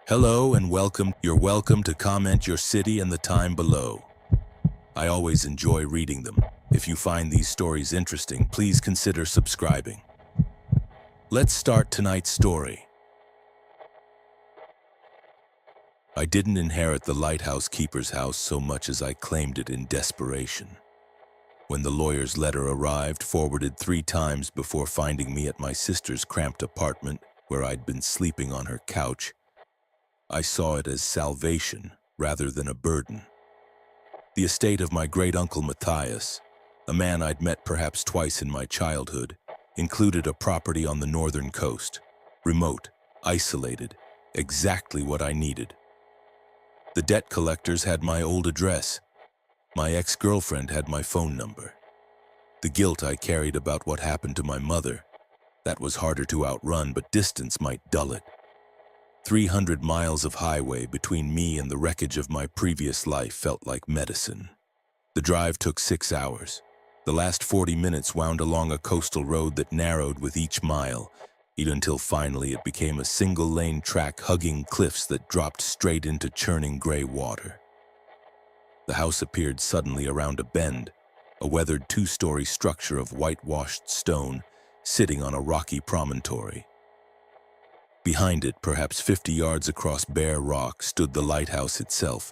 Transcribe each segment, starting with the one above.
Hello and welcome. You're welcome to comment your city and the time below. I always enjoy reading them. If you find these stories interesting, please consider subscribing. Let's start tonight's story. I didn't inherit the lighthouse keeper's house so much as I claimed it in desperation. When the lawyer's letter arrived, forwarded 3 times before finding me at my sister's cramped apartment where I'd been sleeping on her couch, I saw it as salvation rather than a burden. The estate of my great-uncle Matthias, a man I'd met perhaps twice in my childhood, included a property on the northern coast, remote, isolated, exactly what I needed. The debt collectors had my old address. My ex-girlfriend had my phone number. The guilt I carried about what happened to my mother, that was harder to outrun, but distance might dull it. 300 miles of highway between me and the wreckage of my previous life felt like medicine. The drive took 6 hours. The last 40 minutes wound along a coastal road that narrowed with each mile, even until finally it became a single-lane track hugging cliffs that dropped straight into churning gray water. The house appeared suddenly around a bend, a weathered 2-story structure of whitewashed stone sitting on a rocky promontory. Behind it, perhaps 50 yards across bare rock, stood the lighthouse itself,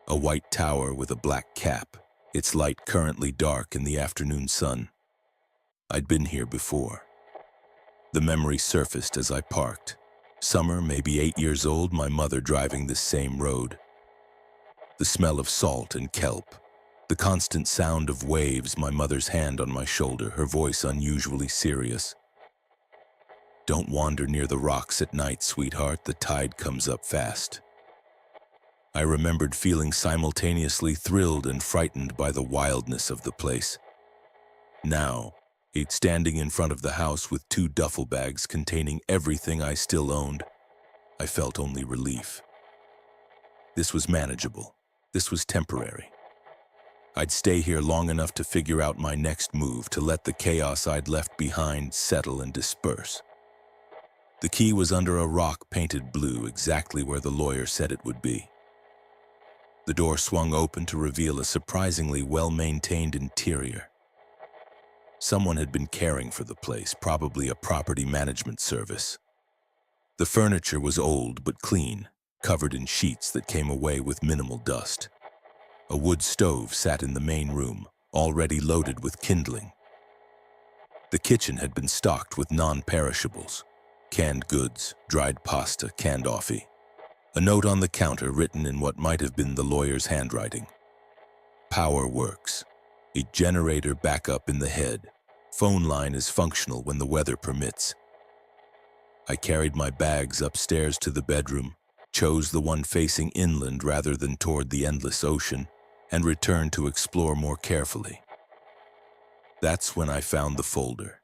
a white tower with a black cap, its light currently dark in the afternoon sun. I'd been here before. The memory surfaced as I parked. Summer, maybe 8 years old, my mother driving this same road. The smell of salt and kelp, the constant sound of waves, my mother's hand on my shoulder, her voice unusually serious. "Don't wander near the rocks at night, sweetheart, the tide comes up fast." I remembered feeling simultaneously thrilled and frightened by the wildness of the place. Now, standing in front of the house with 2 duffel bags containing everything I still owned, I felt only relief. This was manageable. This was temporary. I'd stay here long enough to figure out my next move, to let the chaos I'd left behind settle and disperse. The key was under a rock painted blue, exactly where the lawyer said it would be. The door swung open to reveal a surprisingly well-maintained interior. Someone had been caring for the place, probably a property management service. The furniture was old but clean, covered in sheets that came away with minimal dust. A wood stove sat in the main room, already loaded with kindling. The kitchen had been stocked with non-perishables. Canned goods, dried pasta, canned coffee. A note on the counter written in what might have been the lawyer's handwriting. Power works. A generator backup in the head. Phone line is functional when the weather permits. I carried my bags upstairs to the bedroom, chose the one facing inland rather than toward the endless ocean, and returned to explore more carefully. That's when I found the folder.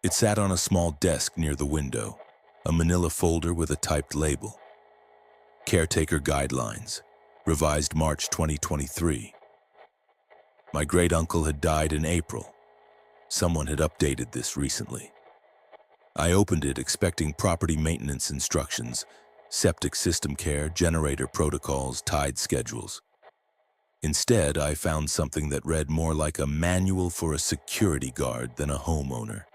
It sat on a small desk near the window, a manila folder with a typed label. Caretaker Guidelines, revised March 2023. My great-uncle had died in April. Someone had updated this recently. I opened it expecting property maintenance instructions, septic system care, generator protocols, tide schedules. Instead, I found something that read more like a manual for a security guard than a homeowner.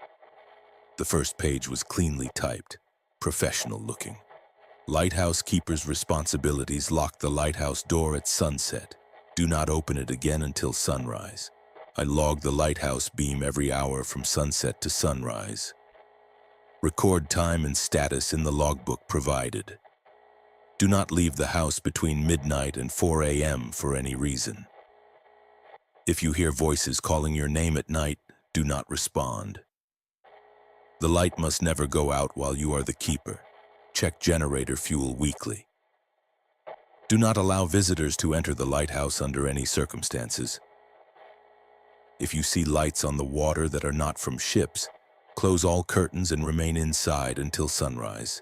The first page was cleanly typed, professional looking. Lighthouse keeper's responsibilities: lock the lighthouse door at sunset. Do not open it again until sunrise. I log the lighthouse beam every hour from sunset to sunrise. Record time and status in the logbook provided. Do not leave the house between midnight and 4 a.m. for any reason. If you hear voices calling your name at night, do not respond. The light must never go out while you are the keeper. Check generator fuel weekly. Do not allow visitors to enter the lighthouse under any circumstances. If you see lights on the water that are not from ships, close all curtains and remain inside until sunrise.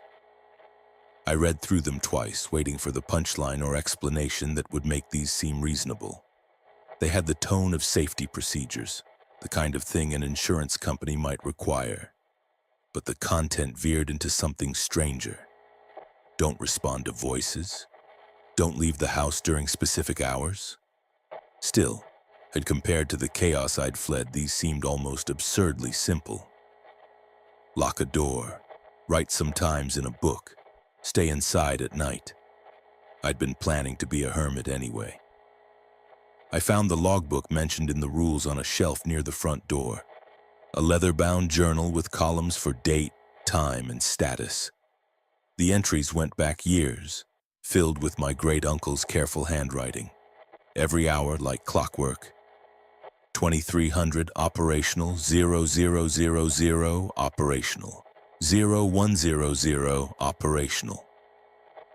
I read through them twice, waiting for the punchline or explanation that would make these seem reasonable. They had the tone of safety procedures, the kind of thing an insurance company might require. But the content veered into something stranger. Don't respond to voices. Don't leave the house during specific hours. Still, had compared to the chaos I'd fled, these seemed almost absurdly simple. Lock a door, write some times in a book, stay inside at night. I'd been planning to be a hermit anyway. I found the logbook mentioned in the rules on a shelf near the front door. A leather-bound journal with columns for date, time, and status. The entries went back years, filled with my great-uncle's careful handwriting. Every hour like clockwork. 2300 operational, 0000 operational, 0100 operational.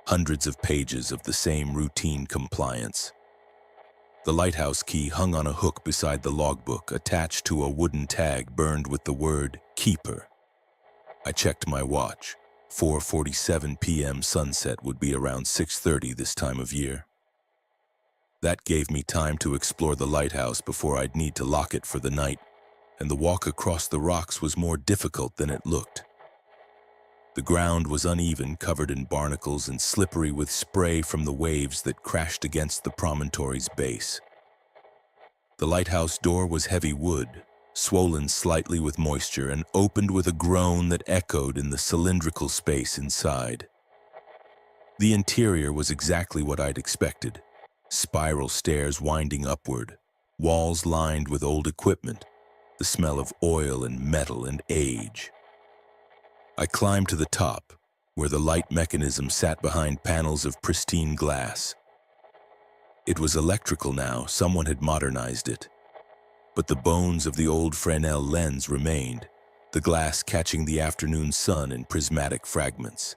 Hundreds of pages of the same routine compliance. The lighthouse key hung on a hook beside the logbook, attached to a wooden tag burned with the word Keeper. I checked my watch. 4:47 p.m. sunset would be around 6:30 this time of year. That gave me time to explore the lighthouse before I'd need to lock it for the night, and the walk across the rocks was more difficult than it looked. The ground was uneven, covered in barnacles and slippery with spray from the waves that crashed against the promontory's base. The lighthouse door was heavy wood, swollen slightly with moisture, and opened with a groan that echoed in the cylindrical space inside. The interior was exactly what I'd expected. Spiral stairs winding upward, walls lined with old equipment, the smell of oil and metal and age. I climbed to the top, where the light mechanism sat behind panels of pristine glass. It was electrical now, someone had modernized it. But the bones of the old Fresnel lens remained, the glass catching the afternoon sun in prismatic fragments.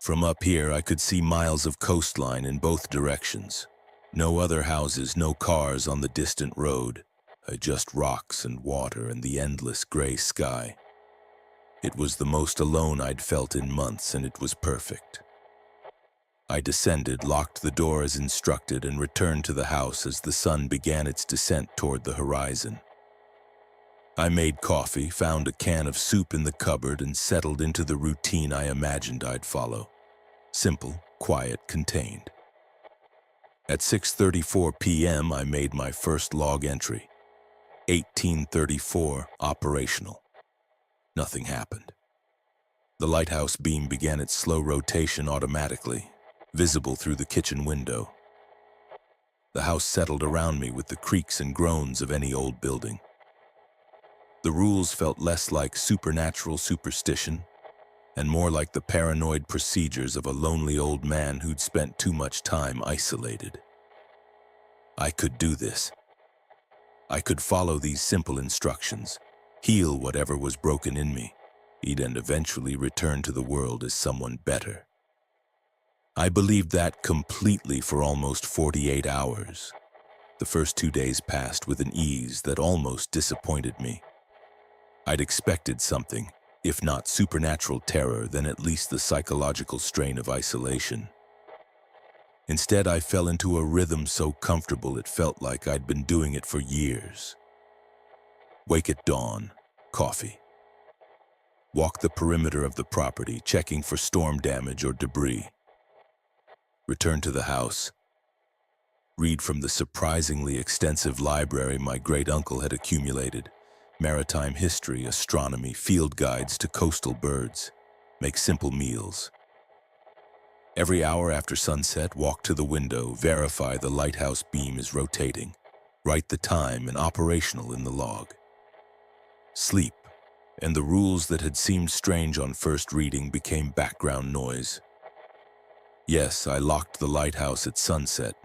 From up here, I could see miles of coastline in both directions. No other houses, no cars on the distant road, just rocks and water and the endless gray sky. It was the most alone I'd felt in months, and it was perfect. I descended, locked the door as instructed, and returned to the house as the sun began its descent toward the horizon. I made coffee, found a can of soup in the cupboard, and settled into the routine I imagined I'd follow. Simple, quiet, contained. At 6:34 p.m., I made my first log entry. 1834 operational. Nothing happened. The lighthouse beam began its slow rotation automatically, visible through the kitchen window. The house settled around me with the creaks and groans of any old building. The rules felt less like supernatural superstition and more like the paranoid procedures of a lonely old man who'd spent too much time isolated. I could do this. I could follow these simple instructions, heal whatever was broken in me, and eventually return to the world as someone better. I believed that completely for almost 48 hours. The first 2 days passed with an ease that almost disappointed me. I'd expected something, if not supernatural terror, then at least the psychological strain of isolation. Instead, I fell into a rhythm so comfortable it felt like I'd been doing it for years. Wake at dawn, coffee. Walk the perimeter of the property, checking for storm damage or debris. Return to the house. Read from the surprisingly extensive library my great-uncle had accumulated. Maritime history, astronomy, field guides to coastal birds. Make simple meals. Every hour after sunset, walk to the window, verify the lighthouse beam is rotating. Write the time and operational in the log. Sleep, and the rules that had seemed strange on first reading became background noise. Yes, I locked the lighthouse at sunset,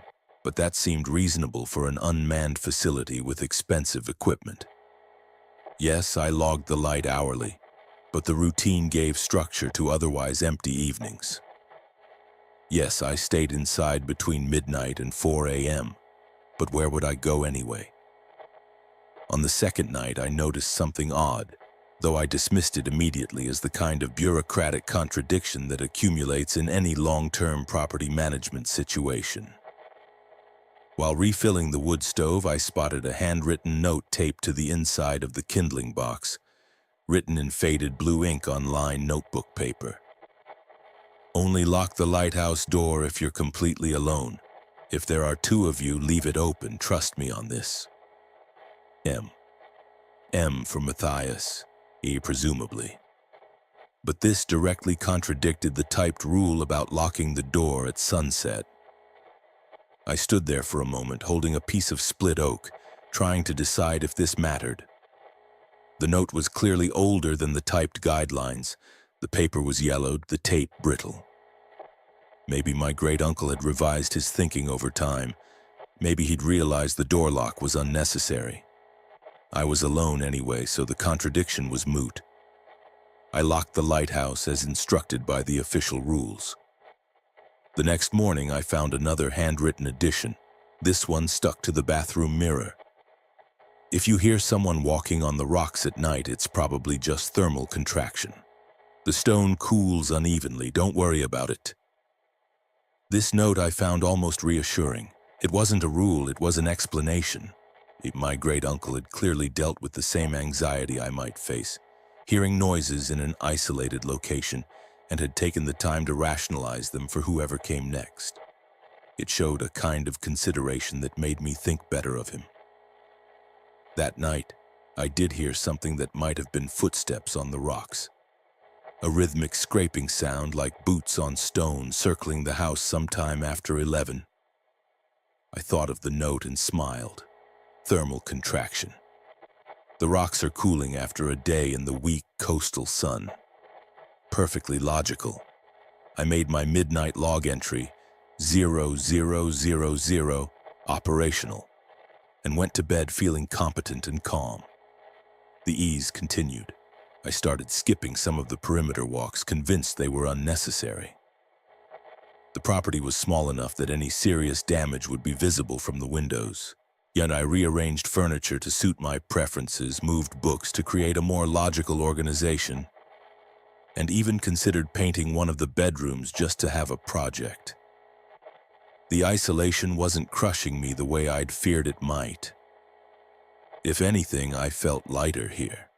but that seemed reasonable for an unmanned facility with expensive equipment. Yes, I logged the light hourly, but the routine gave structure to otherwise empty evenings. Yes, I stayed inside between midnight and 4 a.m., but where would I go anyway? On the second night, I noticed something odd, though I dismissed it immediately as the kind of bureaucratic contradiction that accumulates in any long-term property management situation. While refilling the wood stove, I spotted a handwritten note taped to the inside of the kindling box, written in faded blue ink on lined notebook paper. Only lock the lighthouse door if you're completely alone. If there are two of you, leave it open. Trust me on this. M. M for Matthias. E presumably. But this directly contradicted the typed rule about locking the door at sunset. I stood there for a moment, holding a piece of split oak, trying to decide if this mattered. The note was clearly older than the typed guidelines. The paper was yellowed, the tape brittle. Maybe my great-uncle had revised his thinking over time. Maybe he'd realized the door lock was unnecessary. I was alone anyway, so the contradiction was moot. I locked the lighthouse as instructed by the official rules. The next morning, I found another handwritten addition. This one stuck to the bathroom mirror. If you hear someone walking on the rocks at night, it's probably just thermal contraction. The stone cools unevenly, don't worry about it. This note I found almost reassuring. It wasn't a rule, it was an explanation. My great-uncle had clearly dealt with the same anxiety I might face, hearing noises in an isolated location, and had taken the time to rationalize them for whoever came next. It showed a kind of consideration that made me think better of him. That night, I did hear something that might have been footsteps on the rocks. A rhythmic scraping sound like boots on stone circling the house sometime after 11. I thought of the note and smiled. Thermal contraction. The rocks are cooling after a day in the weak coastal sun. Perfectly logical. I made my midnight log entry, 0000, operational, and went to bed feeling competent and calm. The ease continued. I started skipping some of the perimeter walks, convinced they were unnecessary. The property was small enough that any serious damage would be visible from the windows. Yet I rearranged furniture to suit my preferences, moved books to create a more logical organization, and even considered painting one of the bedrooms just to have a project. The isolation wasn't crushing me the way I'd feared it might. If anything, I felt lighter here.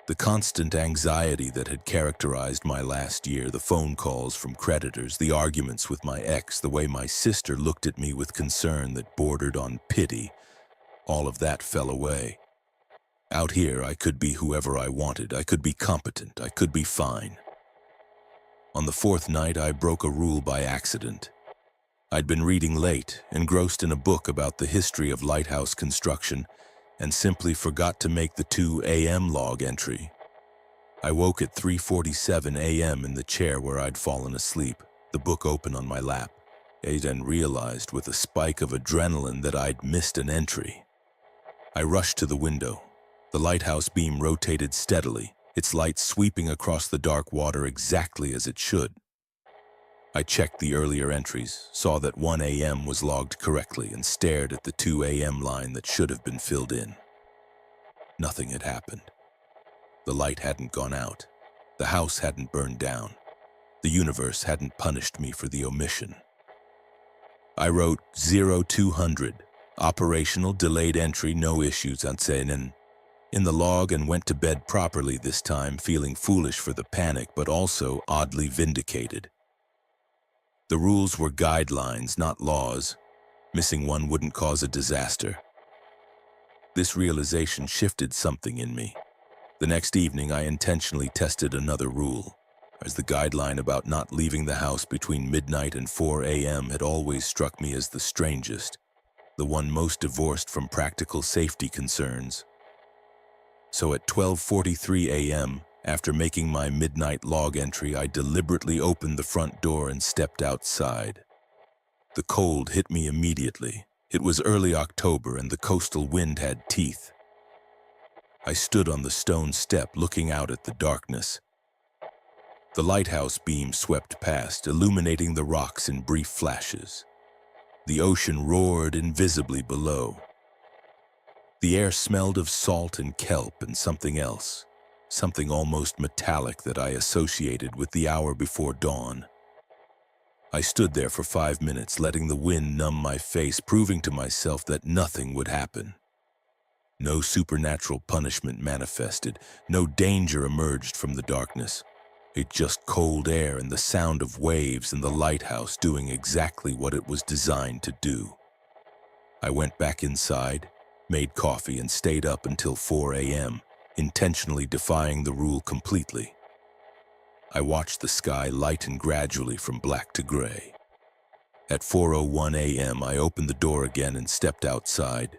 The constant anxiety that had characterized my last year, the phone calls from creditors, the arguments with my ex, the way my sister looked at me with concern that bordered on pity, all of that fell away. Out here, I could be whoever I wanted. I could be competent. I could be fine. On the fourth night, I broke a rule by accident. I'd been reading late, engrossed in a book about the history of lighthouse construction, and simply forgot to make the 2 a.m. log entry. I woke at 3:47 a.m. in the chair where I'd fallen asleep, the book open on my lap. I then realized with a spike of adrenaline that I'd missed an entry. I rushed to the window. The lighthouse beam rotated steadily, its light sweeping across the dark water exactly as it should. I checked the earlier entries, saw that 1 a.m. was logged correctly, and stared at the 2 a.m. line that should have been filled in. Nothing had happened. The light hadn't gone out. The house hadn't burned down. The universe hadn't punished me for the omission. I wrote 0200, operational delayed entry, no issues, in the log, and went to bed properly this time, feeling foolish for the panic, but also oddly vindicated. The rules were guidelines, not laws. Missing one wouldn't cause a disaster. This realization shifted something in me. The next evening, I intentionally tested another rule, as the guideline about not leaving the house between midnight and 4 a.m. had always struck me as the strangest, the one most divorced from practical safety concerns. So at 12:43 a.m., after making my midnight log entry, I deliberately opened the front door and stepped outside. The cold hit me immediately. It was early October and the coastal wind had teeth. I stood on the stone step looking out at the darkness. The lighthouse beam swept past, illuminating the rocks in brief flashes. The ocean roared invisibly below. The air smelled of salt and kelp and something else. Something almost metallic that I associated with the hour before dawn. I stood there for 5 minutes, letting the wind numb my face, proving to myself that nothing would happen. No supernatural punishment manifested, no danger emerged from the darkness. It's just cold air and the sound of waves and the lighthouse doing exactly what it was designed to do. I went back inside, made coffee, and stayed up until 4 a.m., intentionally defying the rule completely. I watched the sky lighten gradually from black to gray. At 4:01 a.m., I opened the door again and stepped outside,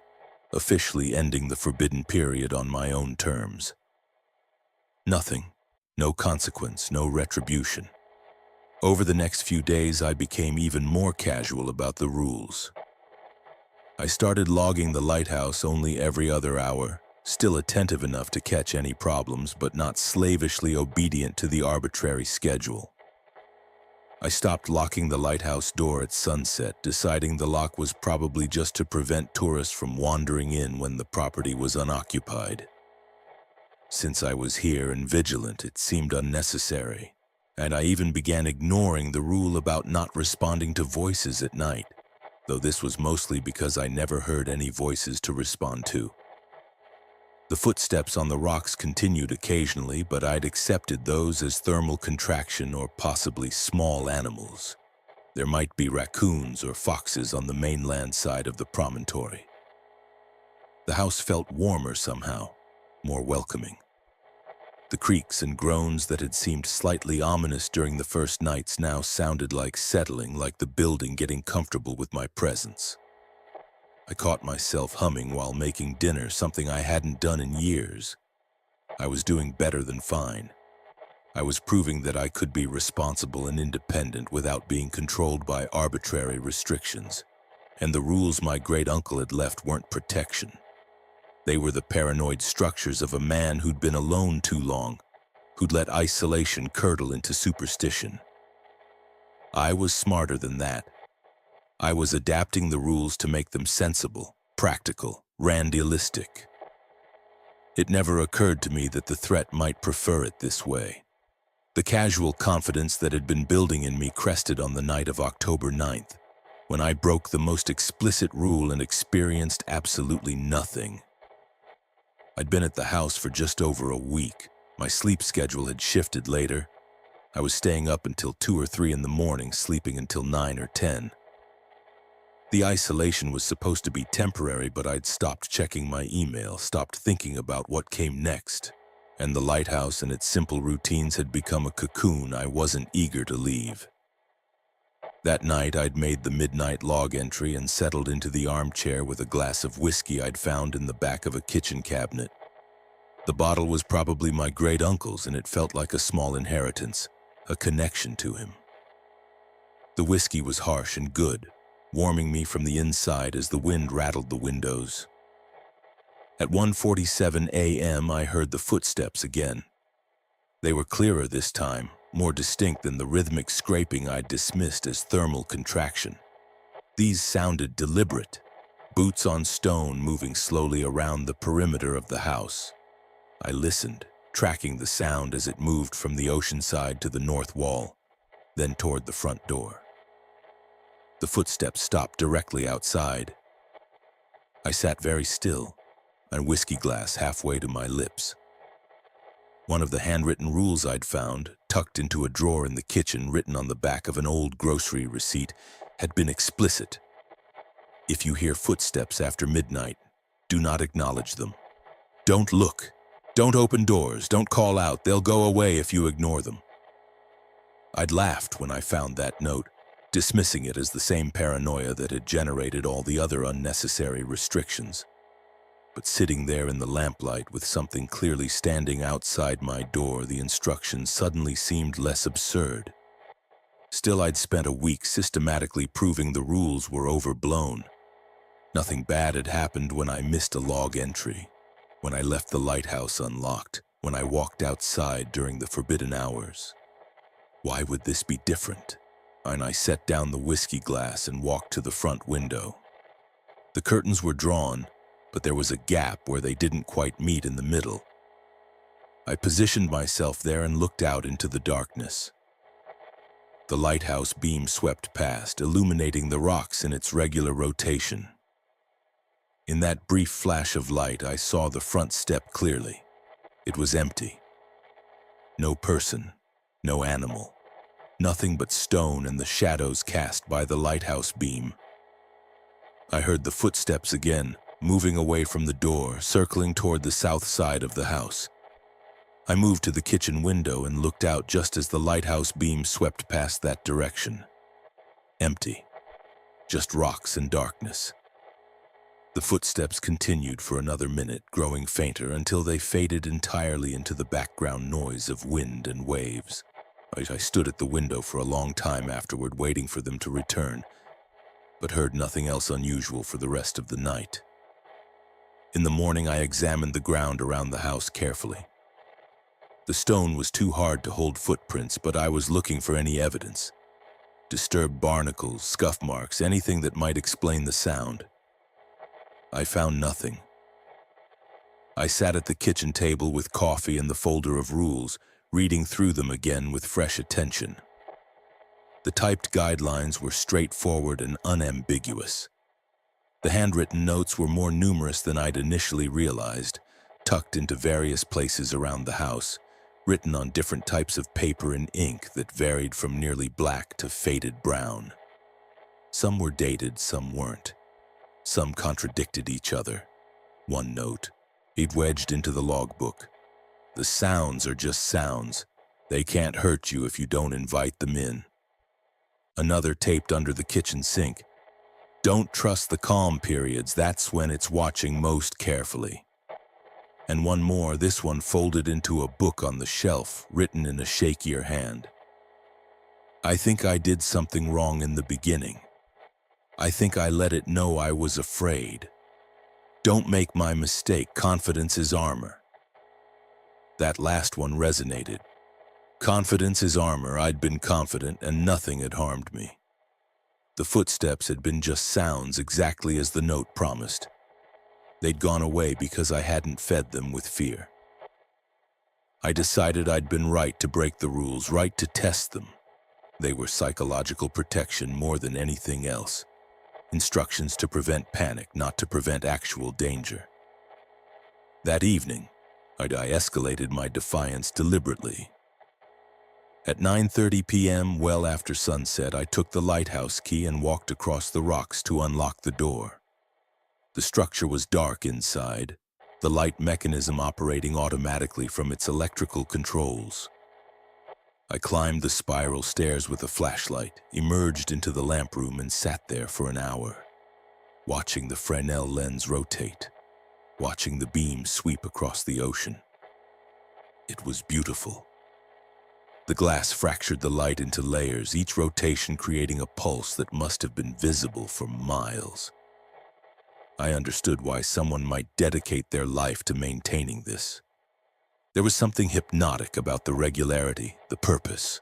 officially ending the forbidden period on my own terms. Nothing, no consequence, no retribution. Over the next few days, I became even more casual about the rules. I started logging the lighthouse only every other hour, still attentive enough to catch any problems, but not slavishly obedient to the arbitrary schedule. I stopped locking the lighthouse door at sunset, deciding the lock was probably just to prevent tourists from wandering in when the property was unoccupied. Since I was here and vigilant, it seemed unnecessary, and I even began ignoring the rule about not responding to voices at night, though this was mostly because I never heard any voices to respond to. The footsteps on the rocks continued occasionally, but I'd accepted those as thermal contraction or possibly small animals. There might be raccoons or foxes on the mainland side of the promontory. The house felt warmer somehow, more welcoming. The creaks and groans that had seemed slightly ominous during the first nights now sounded like settling, like the building getting comfortable with my presence. I caught myself humming while making dinner, something I hadn't done in years. I was doing better than fine. I was proving that I could be responsible and independent without being controlled by arbitrary restrictions. And the rules my great uncle had left weren't protection. They were the paranoid structures of a man who'd been alone too long, who'd let isolation curdle into superstition. I was smarter than that. I was adapting the rules to make them sensible, practical, realistic. It never occurred to me that the threat might prefer it this way. The casual confidence that had been building in me crested on the night of October 9th, when I broke the most explicit rule and experienced absolutely nothing. I'd been at the house for just over a week. My sleep schedule had shifted later. I was staying up until 2 or 3 in the morning, sleeping until 9 or 10. The isolation was supposed to be temporary, but I'd stopped checking my email, stopped thinking about what came next. And the lighthouse and its simple routines had become a cocoon I wasn't eager to leave. That night, I'd made the midnight log entry and settled into the armchair with a glass of whiskey I'd found in the back of a kitchen cabinet. The bottle was probably my great uncle's, and it felt like a small inheritance, a connection to him. The whiskey was harsh and good, warming me from the inside as the wind rattled the windows. At 1:47 a.m., I heard the footsteps again. They were clearer this time, more distinct than the rhythmic scraping I'd dismissed as thermal contraction. These sounded deliberate, boots on stone moving slowly around the perimeter of the house. I listened, tracking the sound as it moved from the ocean side to the north wall, then toward the front door. The footsteps stopped directly outside. I sat very still, my whiskey glass halfway to my lips. One of the handwritten rules I'd found, tucked into a drawer in the kitchen, written on the back of an old grocery receipt, had been explicit. If you hear footsteps after midnight, do not acknowledge them. Don't look. Don't open doors. Don't call out. They'll go away if you ignore them. I'd laughed when I found that note, dismissing it as the same paranoia that had generated all the other unnecessary restrictions. But sitting there in the lamplight with something clearly standing outside my door, the instructions suddenly seemed less absurd. Still, I'd spent a week systematically proving the rules were overblown. Nothing bad had happened when I missed a log entry, when I left the lighthouse unlocked, when I walked outside during the forbidden hours. Why would this be different? And I set down the whiskey glass and walked to the front window. The curtains were drawn, but there was a gap where they didn't quite meet in the middle. I positioned myself there and looked out into the darkness. The lighthouse beam swept past, illuminating the rocks in its regular rotation. In that brief flash of light, I saw the front step clearly. It was empty. No person, No animal. Nothing but stone and the shadows cast by the lighthouse beam. I heard the footsteps again, moving away from the door, circling toward the south side of the house. I moved to the kitchen window and looked out just as the lighthouse beam swept past that direction. Empty. Just rocks and darkness. The footsteps continued for another minute, growing fainter until they faded entirely into the background noise of wind and waves. I stood at the window for a long time afterward, waiting for them to return, but heard nothing else unusual for the rest of the night. In the morning, I examined the ground around the house carefully. The stone was too hard to hold footprints, but I was looking for any evidence. Disturbed barnacles, scuff marks, anything that might explain the sound. I found nothing. I sat at the kitchen table with coffee and the folder of rules, reading through them again with fresh attention. The typed guidelines were straightforward and unambiguous. The handwritten notes were more numerous than I'd initially realized, tucked into various places around the house, written on different types of paper and ink that varied from nearly black to faded brown. Some were dated, some weren't. Some contradicted each other. One note, he'd wedged into the logbook. The sounds are just sounds. They can't hurt you if you don't invite them in. Another taped under the kitchen sink. Don't trust the calm periods, that's when it's watching most carefully. And one more, this one folded into a book on the shelf, written in a shakier hand. I think I did something wrong in the beginning. I think I let it know I was afraid. Don't make my mistake, confidence is armor. That last one resonated. Confidence is armor. I'd been confident and nothing had harmed me. The footsteps had been just sounds, exactly as the note promised. They'd gone away because I hadn't fed them with fear. I decided I'd been right to break the rules, right to test them. They were psychological protection more than anything else. Instructions to prevent panic, not to prevent actual danger. That evening, I escalated my defiance deliberately. At 9:30 p.m., well after sunset, I took the lighthouse key and walked across the rocks to unlock the door. The structure was dark inside, the light mechanism operating automatically from its electrical controls. I climbed the spiral stairs with a flashlight, emerged into the lamp room and sat there for an hour, watching the Fresnel lens rotate, watching the beam sweep across the ocean. It was beautiful. The glass fractured the light into layers, each rotation creating a pulse that must have been visible for miles. I understood why someone might dedicate their life to maintaining this. There was something hypnotic about the regularity, the purpose.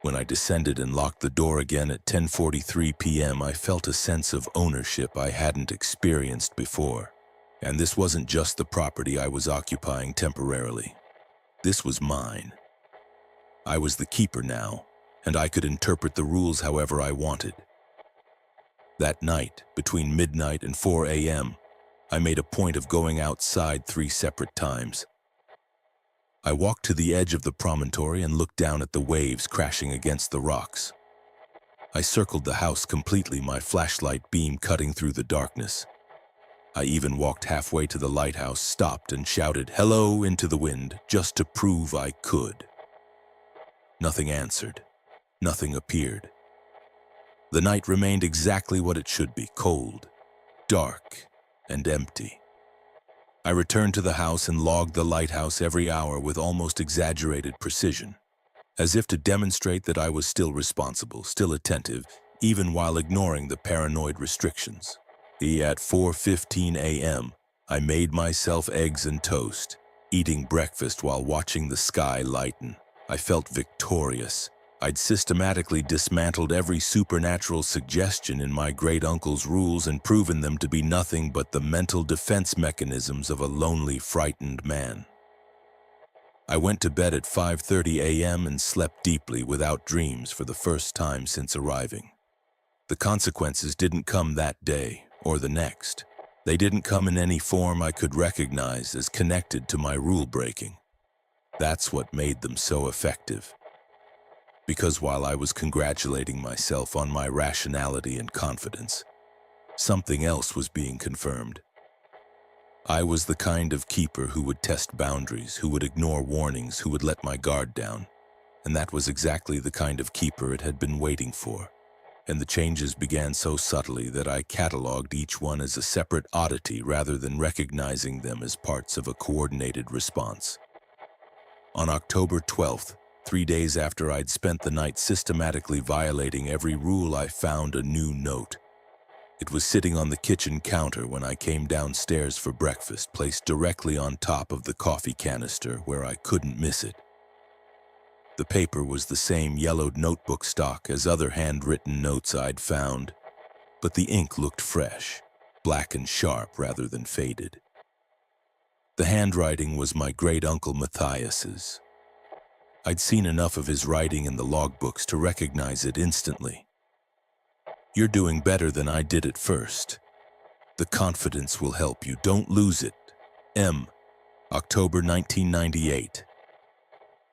When I descended and locked the door again at 10:43 p.m., I felt a sense of ownership I hadn't experienced before. And this wasn't just the property I was occupying temporarily. This was mine. I was the keeper now, and I could interpret the rules however I wanted. That night, between midnight and 4 a.m., I made a point of going outside 3 separate times. I walked to the edge of the promontory and looked down at the waves crashing against the rocks. I circled the house completely, my flashlight beam cutting through the darkness. I even walked halfway to the lighthouse, stopped and shouted "hello" into the wind, just to prove I could. Nothing answered. Nothing appeared. The night remained exactly what it should be, cold, dark, and empty. I returned to the house and logged the lighthouse every hour with almost exaggerated precision, as if to demonstrate that I was still responsible, still attentive, even while ignoring the paranoid restrictions. At 4:15 a.m., I made myself eggs and toast, eating breakfast while watching the sky lighten. I felt victorious. I'd systematically dismantled every supernatural suggestion in my great-uncle's rules and proven them to be nothing but the mental defense mechanisms of a lonely, frightened man. I went to bed at 5:30 a.m. and slept deeply without dreams for the first time since arriving. The consequences didn't come that day or the next. They didn't come in any form I could recognize as connected to my rule-breaking. That's what made them so effective. Because while I was congratulating myself on my rationality and confidence, something else was being confirmed. I was the kind of keeper who would test boundaries, who would ignore warnings, who would let my guard down. And that was exactly the kind of keeper it had been waiting for. And the changes began so subtly that I cataloged each one as a separate oddity rather than recognizing them as parts of a coordinated response. On October 12th, 3 days after I'd spent the night systematically violating every rule, I found a new note. It was sitting on the kitchen counter when I came downstairs for breakfast, placed directly on top of the coffee canister where I couldn't miss it. The paper was the same yellowed notebook stock as other handwritten notes I'd found, but the ink looked fresh, black and sharp rather than faded. The handwriting was my great-uncle Matthias's. I'd seen enough of his writing in the logbooks to recognize it instantly. "You're doing better than I did at first. The confidence will help you. Don't lose it. M. October 1998.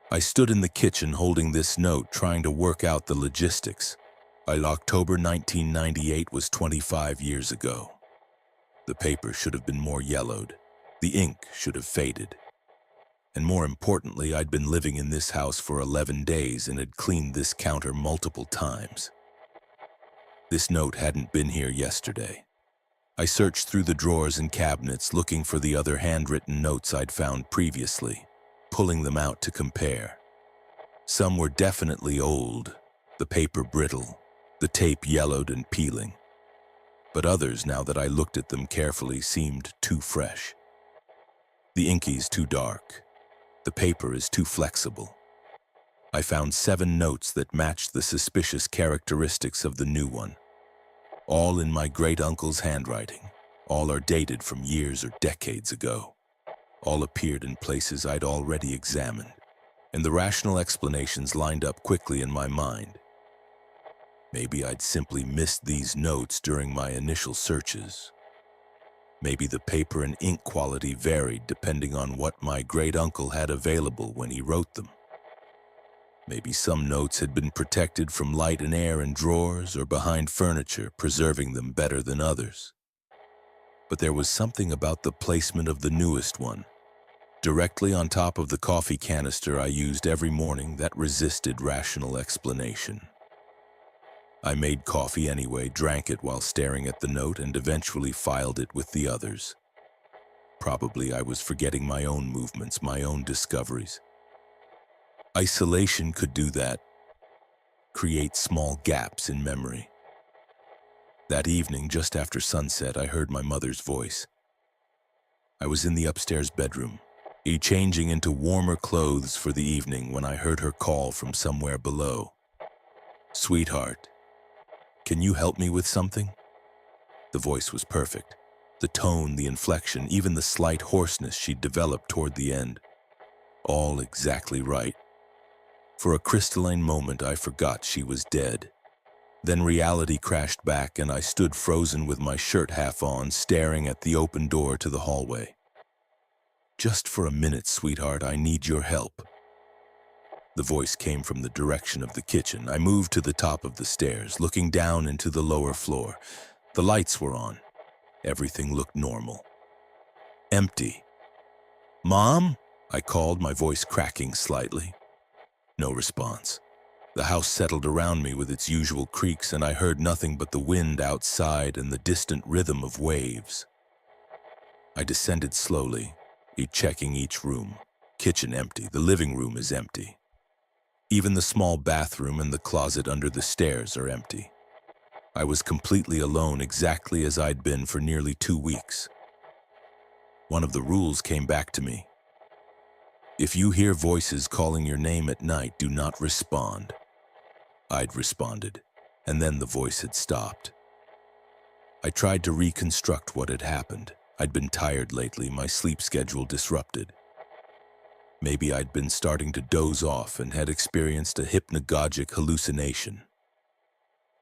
I stood in the kitchen holding this note, trying to work out the logistics. October 1998 was 25 years ago. The paper should have been more yellowed. The ink should have faded. And more importantly, I'd been living in this house for 11 days and had cleaned this counter multiple times. This note hadn't been here yesterday. I searched through the drawers and cabinets looking for the other handwritten notes I'd found previously, pulling them out to compare. Some were definitely old, the paper brittle, the tape yellowed and peeling. But others, now that I looked at them carefully, seemed too fresh. The inky's too dark. The paper is too flexible. I found 7 notes that matched the suspicious characteristics of the new one. All in my great-uncle's handwriting. All are dated from years or decades ago. All appeared in places I'd already examined, and the rational explanations lined up quickly in my mind. Maybe I'd simply missed these notes during my initial searches. Maybe the paper and ink quality varied depending on what my great-uncle had available when he wrote them. Maybe some notes had been protected from light and air in drawers or behind furniture, preserving them better than others. But there was something about the placement of the newest one, directly on top of the coffee canister I used every morning, that resisted rational explanation. I made coffee anyway, drank it while staring at the note, and eventually filed it with the others. Probably I was forgetting my own movements, my own discoveries. Isolation could do that, create small gaps in memory. That evening, just after sunset, I heard my mother's voice. I was in the upstairs bedroom, changing into warmer clothes for the evening, when I heard her call from somewhere below. "Sweetheart, can you help me with something?" The voice was perfect. The tone, the inflection, even the slight hoarseness she'd developed toward the end. All exactly right. For a crystalline moment, I forgot she was dead. Then reality crashed back, and I stood frozen with my shirt half on, staring at the open door to the hallway. "Just for a minute, sweetheart, I need your help." The voice came from the direction of the kitchen. I moved to the top of the stairs, looking down into the lower floor. The lights were on. Everything looked normal. Empty. "Mom?" I called, my voice cracking slightly. No response. The house settled around me with its usual creaks, and I heard nothing but the wind outside and the distant rhythm of waves. I descended slowly, checking each room. Kitchen empty. The living room is empty. Even the small bathroom and the closet under the stairs are empty. I was completely alone, exactly as I'd been for nearly 2 weeks. One of the rules came back to me. If you hear voices calling your name at night, do not respond. I'd responded, and then the voice had stopped. I tried to reconstruct what had happened. I'd been tired lately, my sleep schedule disrupted. Maybe I'd been starting to doze off and had experienced a hypnagogic hallucination.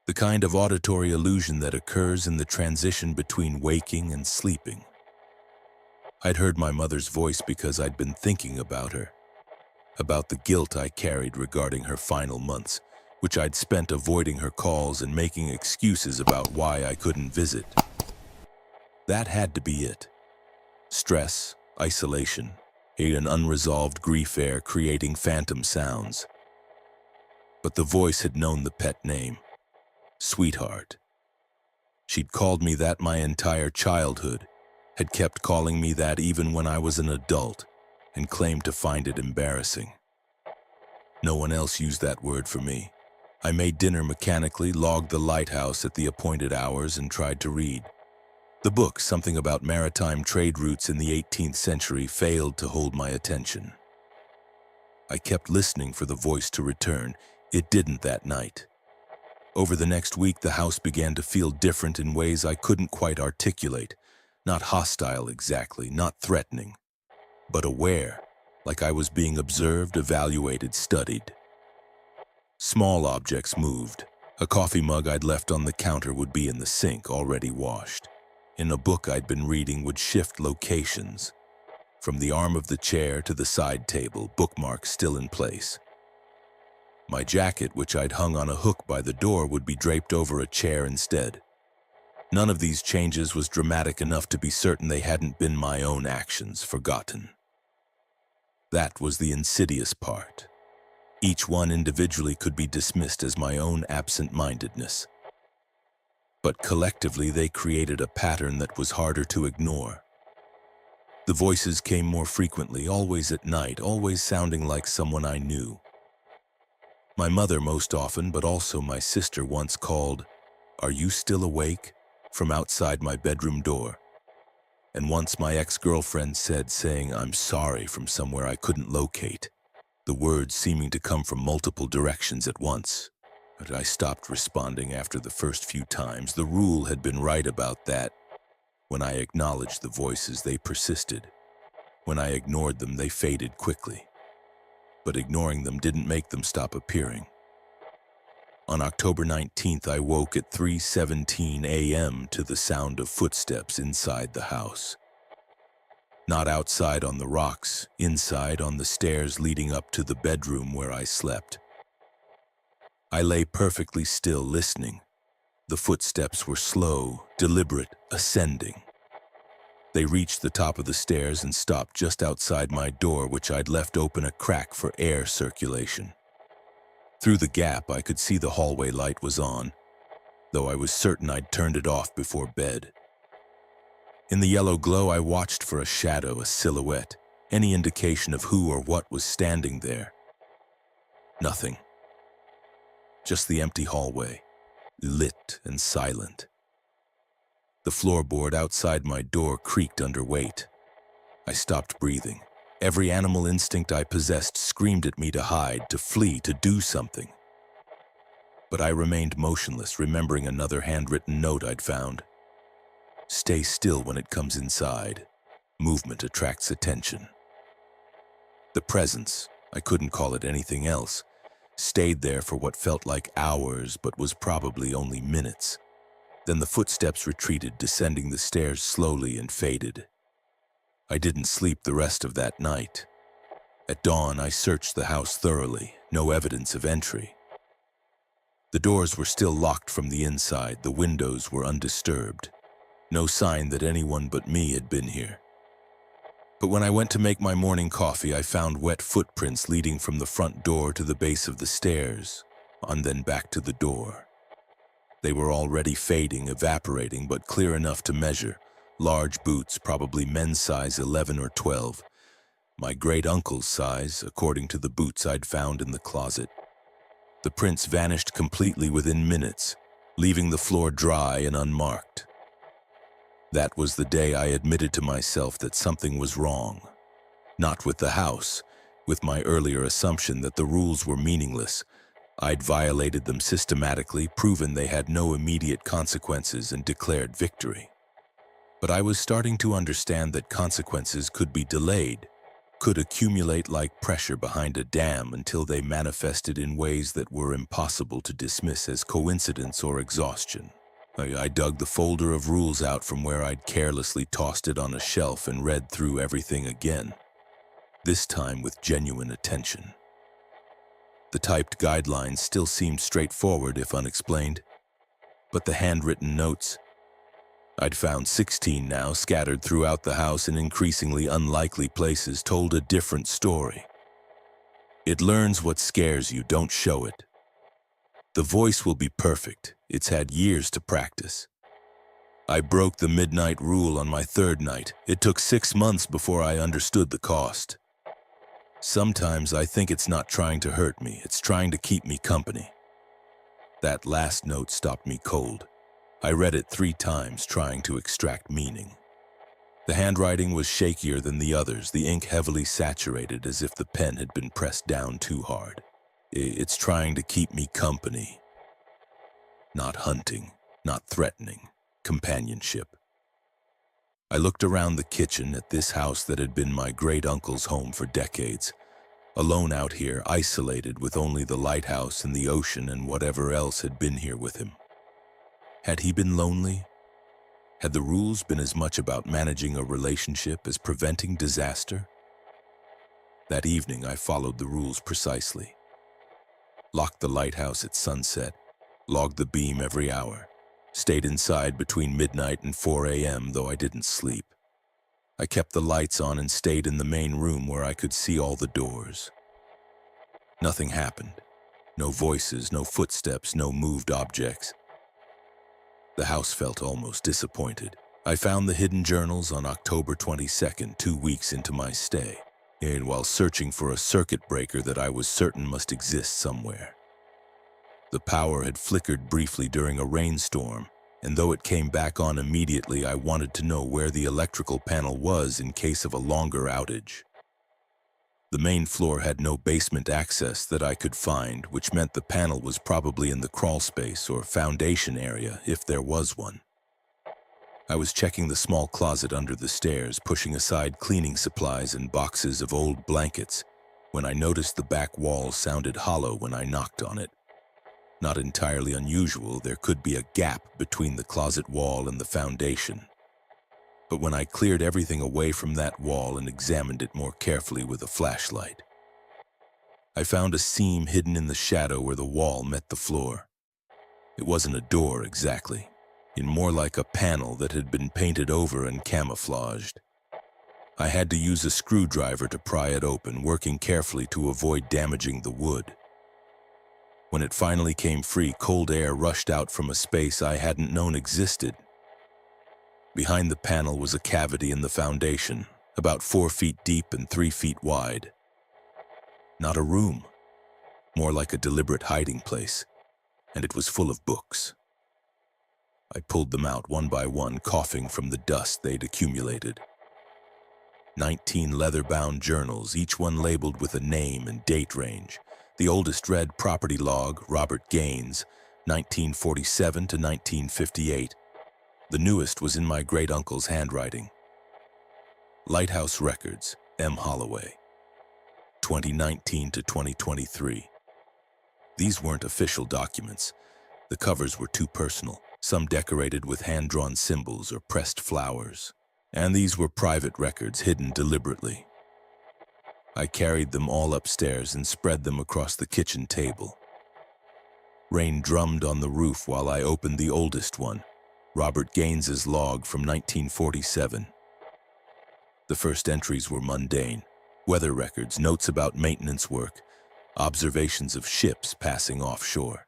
The kind of auditory illusion that occurs in the transition between waking and sleeping. I'd heard my mother's voice because I'd been thinking about her. about the guilt I carried regarding her final months, which I'd spent avoiding her calls and making excuses about why I couldn't visit. That had to be it. Stress, isolation, an unresolved grief air creating phantom sounds. But the voice had known the pet name, Sweetheart. She'd called me that my entire childhood, had kept calling me that even when I was an adult, and claimed to find it embarrassing. No one else used that word for me. I made dinner mechanically, logged the Lighthouse at the appointed hours, and tried to read. The book, something about maritime trade routes in the 18th century, failed to hold my attention. I kept listening for the voice to return. It didn't that night. Over the next week, the house began to feel different in ways I couldn't quite articulate. Not hostile exactly, not threatening, but aware, like I was being observed, evaluated, studied. Small objects moved. A coffee mug I'd left on the counter would be in the sink, already washed. In a book I'd been reading would shift locations. From the arm of the chair to the side table, bookmarks still in place. My jacket, which I'd hung on a hook by the door, would be draped over a chair instead. None of these changes was dramatic enough to be certain they hadn't been my own actions, forgotten. That was the insidious part. Each one individually could be dismissed as my own absent-mindedness. But collectively they created a pattern that was harder to ignore. The voices came more frequently, always at night, always sounding like someone I knew. My mother most often, but also my sister once called, "Are you still awake?" from outside my bedroom door. And once my ex-girlfriend said, saying "I'm sorry" from somewhere I couldn't locate, the words seeming to come from multiple directions at once. But I stopped responding after the first few times. The rule had been right about that. When I acknowledged the voices, they persisted. When I ignored them, they faded quickly. But ignoring them didn't make them stop appearing. On October 19th, I woke at 3:17 a.m. to the sound of footsteps inside the house. Not outside on the rocks, inside on the stairs leading up to the bedroom where I slept. I lay perfectly still, listening. The footsteps were slow, deliberate, ascending. They reached the top of the stairs and stopped just outside my door, which I'd left open a crack for air circulation. Through the gap, I could see the hallway light was on, though I was certain I'd turned it off before bed. In the yellow glow, I watched for a shadow, a silhouette, any indication of who or what was standing there. Nothing. Just the empty hallway, lit and silent. The floorboard outside my door creaked under weight. I stopped breathing. Every animal instinct I possessed screamed at me to hide, to flee, to do something. But I remained motionless, remembering another handwritten note I'd found. Stay still when it comes inside. Movement attracts attention. The presence, I couldn't call it anything else, stayed there for what felt like hours but was probably only minutes. Then the footsteps retreated, descending the stairs slowly, and faded. I didn't sleep the rest of that night. At dawn, I searched the house thoroughly, no evidence of entry. The doors were still locked from the inside, the windows were undisturbed. No sign that anyone but me had been here. But when I went to make my morning coffee, I found wet footprints leading from the front door to the base of the stairs, and then back to the door. They were already fading, evaporating, but clear enough to measure. Large boots, probably men's size 11 or 12. My great-uncle's size, according to the boots I'd found in the closet. The prints vanished completely within minutes, leaving the floor dry and unmarked. That was the day I admitted to myself that something was wrong. Not with the house, with my earlier assumption that the rules were meaningless. I'd violated them systematically, proven they had no immediate consequences, and declared victory. But I was starting to understand that consequences could be delayed, could accumulate like pressure behind a dam until they manifested in ways that were impossible to dismiss as coincidence or exhaustion. I dug the folder of rules out from where I'd carelessly tossed it on a shelf and read through everything again. this time with genuine attention. The typed guidelines still seemed straightforward if unexplained, but the handwritten notes, I'd found 16 now scattered throughout the house in increasingly unlikely places, told a different story. It learns what scares you, don't show it. The voice will be perfect, it's had years to practice. I broke the midnight rule on my third night. It took 6 months before I understood the cost. Sometimes I think it's not trying to hurt me, it's trying to keep me company. That last note stopped me cold. I read it 3 times, trying to extract meaning. The handwriting was shakier than the others, the ink heavily saturated as if the pen had been pressed down too hard. It's trying to keep me company. Not hunting, not threatening, companionship. I looked around the kitchen at this house that had been my great-uncle's home for decades. Alone out here, isolated with only the lighthouse and the ocean and whatever else had been here with him. Had he been lonely? Had the rules been as much about managing a relationship as preventing disaster? That evening, I followed the rules precisely. Locked the lighthouse at sunset, logged the beam every hour, stayed inside between midnight and 4 a.m., though I didn't sleep. I kept the lights on and stayed in the main room where I could see all the doors. Nothing happened. No voices, no footsteps, no moved objects. The house felt almost disappointed. I found the hidden journals on October 22nd, 2 weeks into my stay, and while searching for a circuit breaker that I was certain must exist somewhere. The power had flickered briefly during a rainstorm, and though it came back on immediately, I wanted to know where the electrical panel was in case of a longer outage. The main floor had no basement access that I could find, which meant the panel was probably in the crawl space or foundation area, if there was one. I was checking the small closet under the stairs, pushing aside cleaning supplies and boxes of old blankets, when I noticed the back wall sounded hollow when I knocked on it. Not entirely unusual, there could be a gap between the closet wall and the foundation. But when I cleared everything away from that wall and examined it more carefully with a flashlight, I found a seam hidden in the shadow where the wall met the floor. It wasn't a door exactly, and more like a panel that had been painted over and camouflaged. I had to use a screwdriver to pry it open, working carefully to avoid damaging the wood. When it finally came free, cold air rushed out from a space I hadn't known existed. Behind the panel was a cavity in the foundation, about 4 feet deep and 3 feet wide. Not a room, more like a deliberate hiding place, and it was full of books. I pulled them out one by one, coughing from the dust they'd accumulated. 19 leather-bound journals, each one labeled with a name and date range. The oldest read Property Log, Robert Gaines, 1947 to 1958. The newest was in my great-uncle's handwriting. Lighthouse Records, M. Holloway, 2019 to 2023. These weren't official documents. The covers were too personal, some decorated with hand-drawn symbols or pressed flowers. And these were private records hidden deliberately. I carried them all upstairs and spread them across the kitchen table. Rain drummed on the roof while I opened the oldest one, Robert Gaines's log from 1947. The first entries were mundane: weather records, notes about maintenance work, observations of ships passing offshore.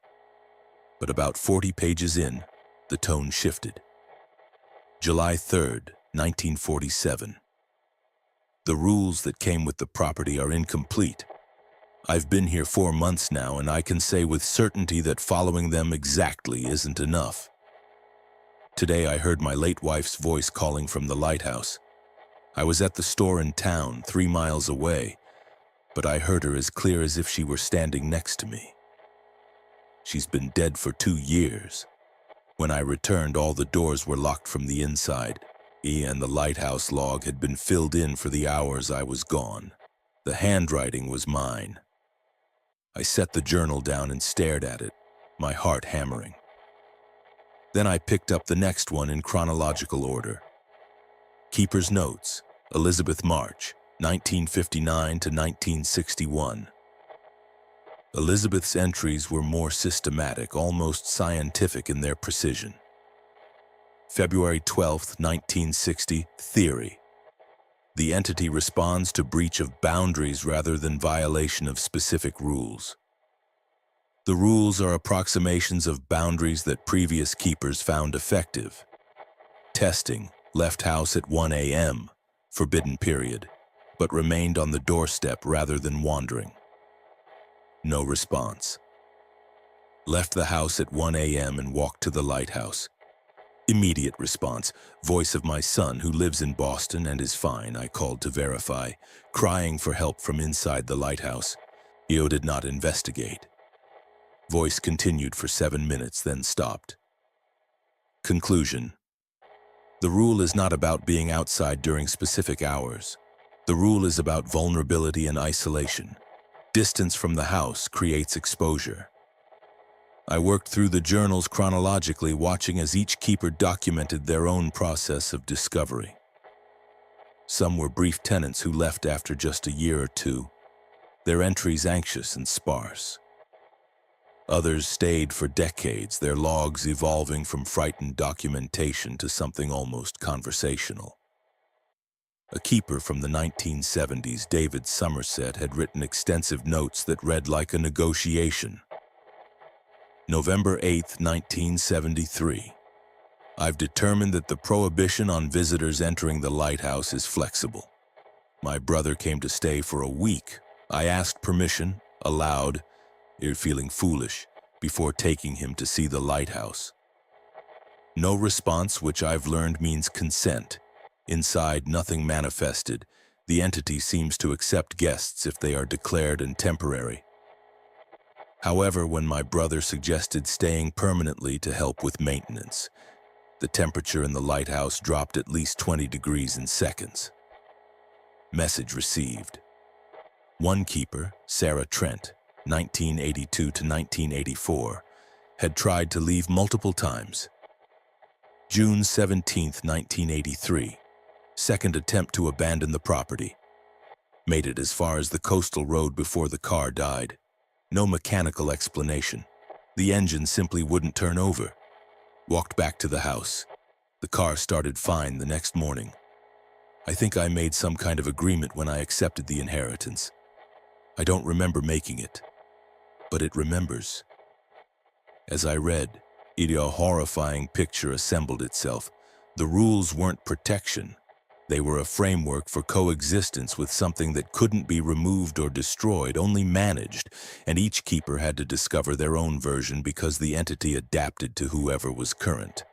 But about 40 pages in, the tone shifted. July 3rd, 1947. The rules that came with the property are incomplete. I've been here 4 months now, and I can say with certainty that following them exactly isn't enough. Today I heard my late wife's voice calling from the lighthouse. I was at the store in town, 3 miles away, but I heard her as clear as if she were standing next to me. She's been dead for 2 years. When I returned, all the doors were locked from the inside, and the lighthouse log had been filled in for the hours I was gone. The handwriting was mine. I set the journal down and stared at it, my heart hammering. Then I picked up the next one in chronological order. Keeper's Notes, Elizabeth March, 1959 to 1961. Elizabeth's entries were more systematic, almost scientific in their precision. February 12, 1960, theory. The entity responds to breach of boundaries rather than violation of specific rules. The rules are approximations of boundaries that previous keepers found effective. Testing, left house at 1 a.m., forbidden period, but remained on the doorstep rather than wandering. No response. Left the house at 1 a.m. and walked to the lighthouse. Immediate response. Voice of my son, who lives in Boston and is fine. I called to verify, crying for help from inside the lighthouse. Io did not investigate. Voice continued for 7 minutes, then stopped. Conclusion. The rule is not about being outside during specific hours. The rule is about vulnerability and isolation. Distance from the house creates exposure. I worked through the journals chronologically, watching as each keeper documented their own process of discovery. Some were brief tenants who left after just a year or two, their entries anxious and sparse. Others stayed for decades, their logs evolving from frightened documentation to something almost conversational. A keeper from the 1970s, David Somerset, had written extensive notes that read like a negotiation. November 8, 1973. I've determined that the prohibition on visitors entering the lighthouse is flexible. My brother came to stay for a week. I asked permission, aloud, feeling foolish, before taking him to see the lighthouse. No response, which I've learned means consent. Inside, nothing manifested. The entity seems to accept guests if they are declared and temporary. However, when my brother suggested staying permanently to help with maintenance, the temperature in the lighthouse dropped at least 20 degrees in seconds. Message received. One keeper, Sarah Trent, 1982 to 1984, had tried to leave multiple times. June 17, 1983, second attempt to abandon the property. Made it as far as the coastal road before the car died. No mechanical explanation. The engine simply wouldn't turn over. Walked back to the house. The car started fine the next morning. I think I made some kind of agreement when I accepted the inheritance. I don't remember making it, but it remembers. As I read, a horrifying picture assembled itself. The rules weren't protection. They were a framework for coexistence with something that couldn't be removed or destroyed, only managed, and each keeper had to discover their own version because the entity adapted to whoever was current.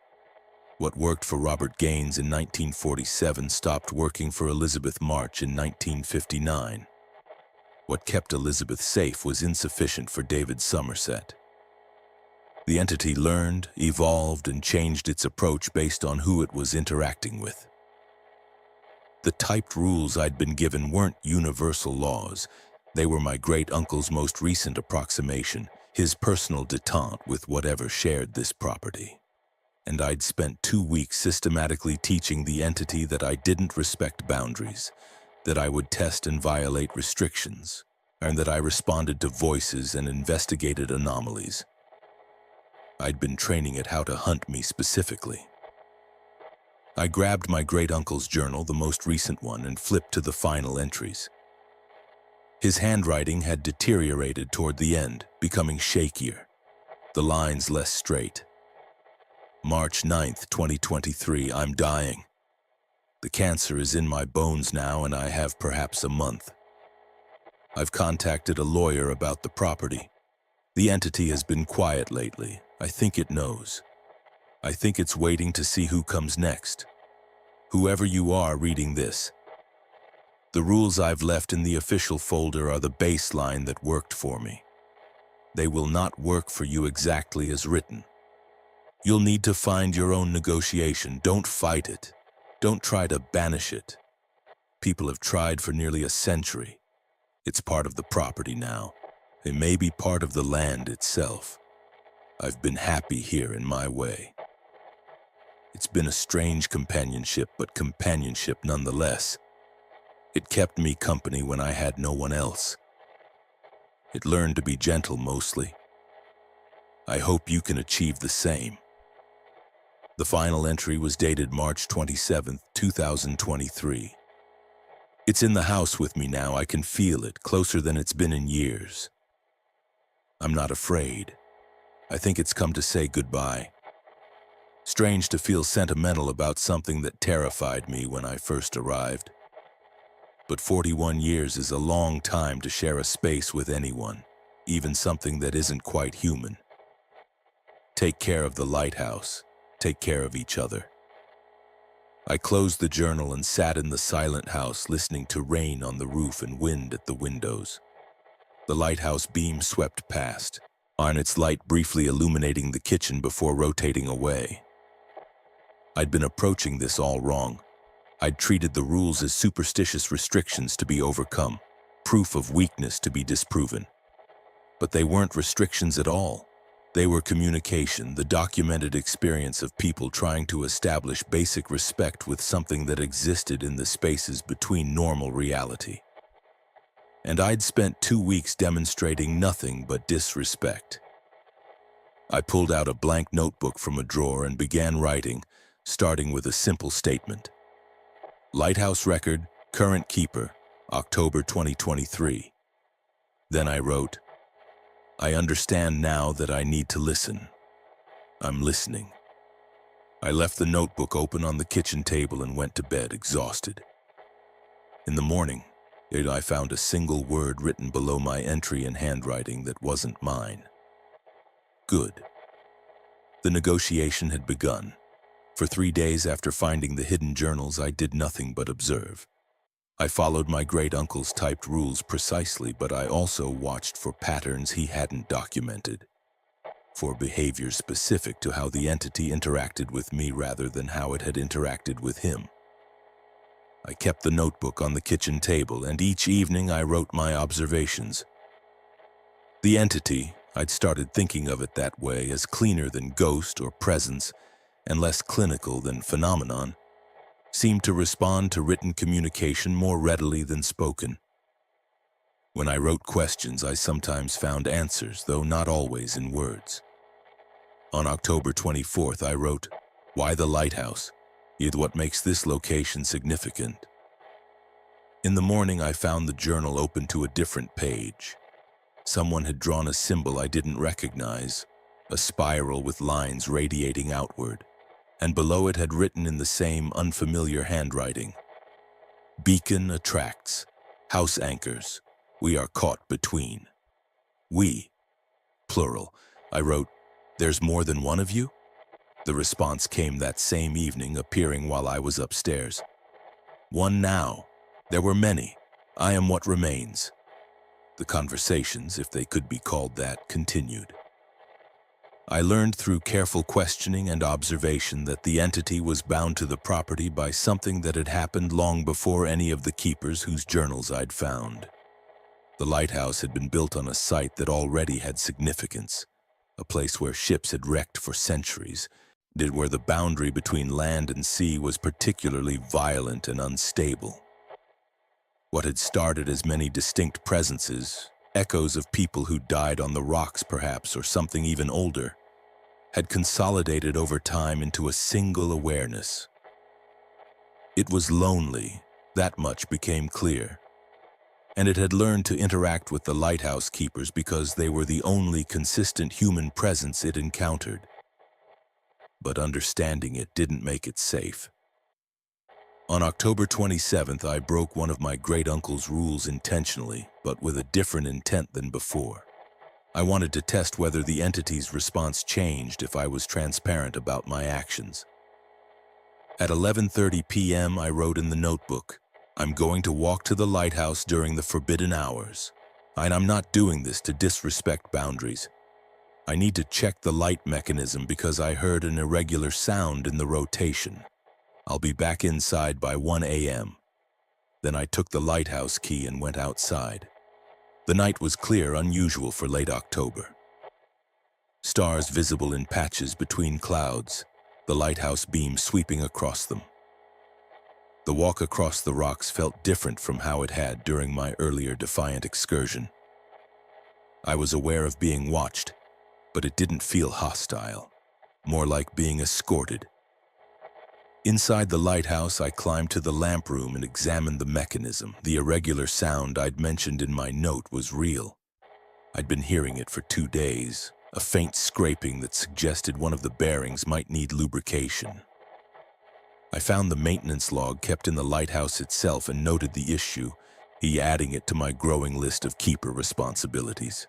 What worked for Robert Gaines in 1947 stopped working for Elizabeth March in 1959. What kept Elizabeth safe was insufficient for David Somerset. The entity learned, evolved, and changed its approach based on who it was interacting with. The typed rules I'd been given weren't universal laws. They were my great-uncle's most recent approximation, his personal détente with whatever shared this property. And I'd spent 2 weeks systematically teaching the entity that I didn't respect boundaries, that I would test and violate restrictions, and that I responded to voices and investigated anomalies. I'd been training it how to hunt me specifically. I grabbed my great-uncle's journal, the most recent one, and flipped to the final entries. His handwriting had deteriorated toward the end, becoming shakier, the lines less straight. March 9th, 2023, I'm dying. The cancer is in my bones now, and I have perhaps a month. I've contacted a lawyer about the property. The entity has been quiet lately. I think it knows. I think it's waiting to see who comes next. Whoever you are reading this, the rules I've left in the official folder are the baseline that worked for me. They will not work for you exactly as written. You'll need to find your own negotiation. Don't fight it. Don't try to banish it. People have tried for nearly a century. It's part of the property now. It may be part of the land itself. I've been happy here in my way. It's been a strange companionship, but companionship nonetheless. It kept me company when I had no one else. It learned to be gentle mostly. I hope you can achieve the same. The final entry was dated March 27, 2023. It's in the house with me now. I can feel it, closer than it's been in years. I'm not afraid. I think it's come to say goodbye. Strange to feel sentimental about something that terrified me when I first arrived. But 41 years is a long time to share a space with anyone, even something that isn't quite human. Take care of the lighthouse. Take care of each other. I closed the journal and sat in the silent house, listening to rain on the roof and wind at the windows. The lighthouse beam swept past, on its light briefly illuminating the kitchen before rotating away. I'd been approaching this all wrong. I'd treated the rules as superstitious restrictions to be overcome, proof of weakness to be disproven. But they weren't restrictions at all. They were communication, the documented experience of people trying to establish basic respect with something that existed in the spaces between normal reality. And I'd spent 2 weeks demonstrating nothing but disrespect. I pulled out a blank notebook from a drawer and began writing, starting with a simple statement. Lighthouse record, current keeper, October 2023. Then I wrote, I understand now that I need to listen. I'm listening. I left the notebook open on the kitchen table and went to bed exhausted. In the morning, I found a single word written below my entry in handwriting that wasn't mine. Good. The negotiation had begun. For 3 days after finding the hidden journals, I did nothing but observe. I followed my great-uncle's typed rules precisely, but I also watched for patterns he hadn't documented, for behavior specific to how the entity interacted with me rather than how it had interacted with him. I kept the notebook on the kitchen table, and each evening I wrote my observations. The entity, I'd started thinking of it that way, as cleaner than ghost or presence, and less clinical than phenomenon, seemed to respond to written communication more readily than spoken. When I wrote questions, I sometimes found answers, though not always in words. On October 24th, I wrote, Why the lighthouse? What makes this location significant? In the morning, I found the journal open to a different page. Someone had drawn a symbol I didn't recognize, a spiral with lines radiating outward, and below it had written in the same unfamiliar handwriting, Beacon attracts, house anchors, we are caught between. We, plural. I wrote, There's more than one of you? The response came that same evening, appearing while I was upstairs. One now. There were many. I am what remains. The conversations, if they could be called that, continued. I learned through careful questioning and observation that the entity was bound to the property by something that had happened long before any of the keepers whose journals I'd found. The lighthouse had been built on a site that already had significance, a place where ships had wrecked for centuries, where the boundary between land and sea was particularly violent and unstable. What had started as many distinct presences, echoes of people who died on the rocks perhaps, or something even older, had consolidated over time into a single awareness. It was lonely, that much became clear, and it had learned to interact with the lighthouse keepers because they were the only consistent human presence it encountered. But understanding it didn't make it safe. On October 27th, I broke one of my great-uncle's rules intentionally, but with a different intent than before. I wanted to test whether the entity's response changed if I was transparent about my actions. At 11:30 p.m., I wrote in the notebook, I'm going to walk to the lighthouse during the forbidden hours. And I'm not doing this to disrespect boundaries. I need to check the light mechanism because I heard an irregular sound in the rotation. I'll be back inside by 1 a.m. Then I took the lighthouse key and went outside. The night was clear, unusual for late October. Stars visible in patches between clouds, the lighthouse beam sweeping across them. The walk across the rocks felt different from how it had during my earlier defiant excursion. I was aware of being watched, but it didn't feel hostile, more like being escorted. Inside the lighthouse, I climbed to the lamp room and examined the mechanism. The irregular sound I'd mentioned in my note was real. I'd been hearing it for 2 days, a faint scraping that suggested one of the bearings might need lubrication. I found the maintenance log kept in the lighthouse itself and noted the issue, adding it to my growing list of keeper responsibilities.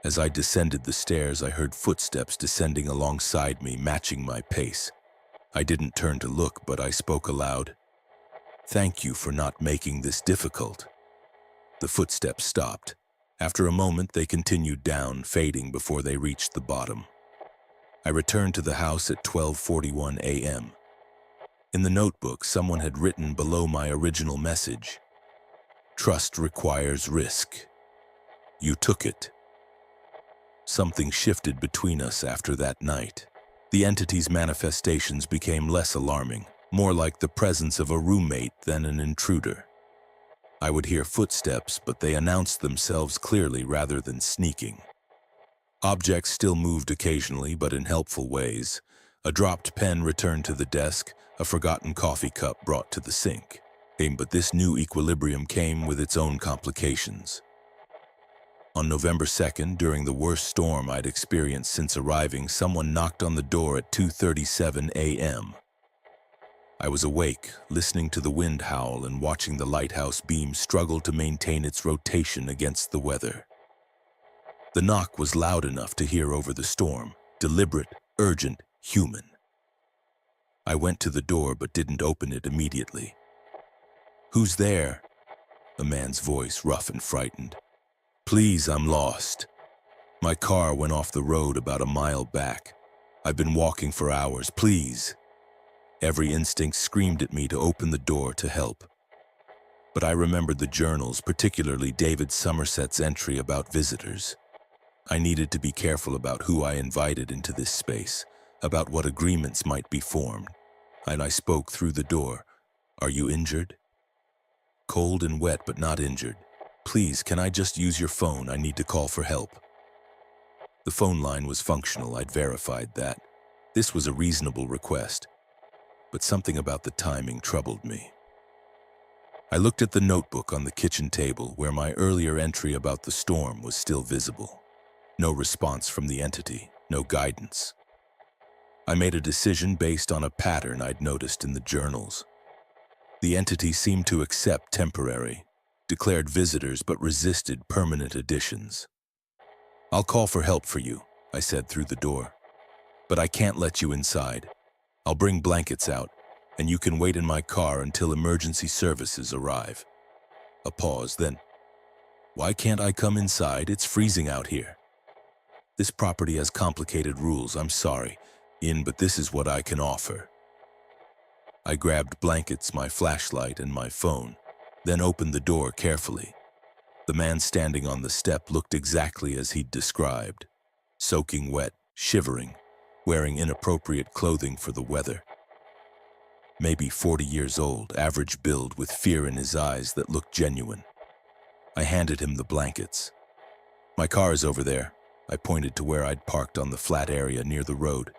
As I descended the stairs, I heard footsteps descending alongside me, matching my pace. I didn't turn to look, but I spoke aloud. "Thank you for not making this difficult." The footsteps stopped. After a moment, they continued down, fading before they reached the bottom. I returned to the house at 12:41 a.m. In the notebook, someone had written below my original message, "Trust requires risk. You took it." Something shifted between us after that night. The entity's manifestations became less alarming, more like the presence of a roommate than an intruder. I would hear footsteps, but they announced themselves clearly rather than sneaking. Objects still moved occasionally, but in helpful ways. A dropped pen returned to the desk, a forgotten coffee cup brought to the sink. But this new equilibrium came with its own complications. On November 2nd, during the worst storm I'd experienced since arriving, someone knocked on the door at 2:37 a.m. I was awake, listening to the wind howl and watching the lighthouse beam struggle to maintain its rotation against the weather. The knock was loud enough to hear over the storm, deliberate, urgent, human. I went to the door but didn't open it immediately. "Who's there?" A man's voice, rough and frightened. "Please, I'm lost. My car went off the road about a mile back. I've been walking for hours. Please." Every instinct screamed at me to open the door to help. But I remembered the journals, particularly David Somerset's entry about visitors. I needed to be careful about who I invited into this space, about what agreements might be formed. And I spoke through the door. "Are you injured?" "Cold and wet, but not injured. Please, can I just use your phone? I need to call for help." The phone line was functional. I'd verified that. This was a reasonable request, but something about the timing troubled me. I looked at the notebook on the kitchen table where my earlier entry about the storm was still visible. No response from the entity, no guidance. I made a decision based on a pattern I'd noticed in the journals. The entity seemed to accept temporary, declared visitors but resisted permanent additions. "I'll call for help for you," I said through the door. "But I can't let you inside. I'll bring blankets out, and you can wait in my car until emergency services arrive." A pause, then, "Why can't I come inside? It's freezing out here." "This property has complicated rules. I'm sorry, but this is what I can offer." I grabbed blankets, my flashlight, and my phone, then opened the door carefully. The man standing on the step looked exactly as he'd described. Soaking wet, shivering, wearing inappropriate clothing for the weather. Maybe 40 years old, average build, with fear in his eyes that looked genuine. I handed him the blankets. "My car is over there." I pointed to where I'd parked on the flat area near the road.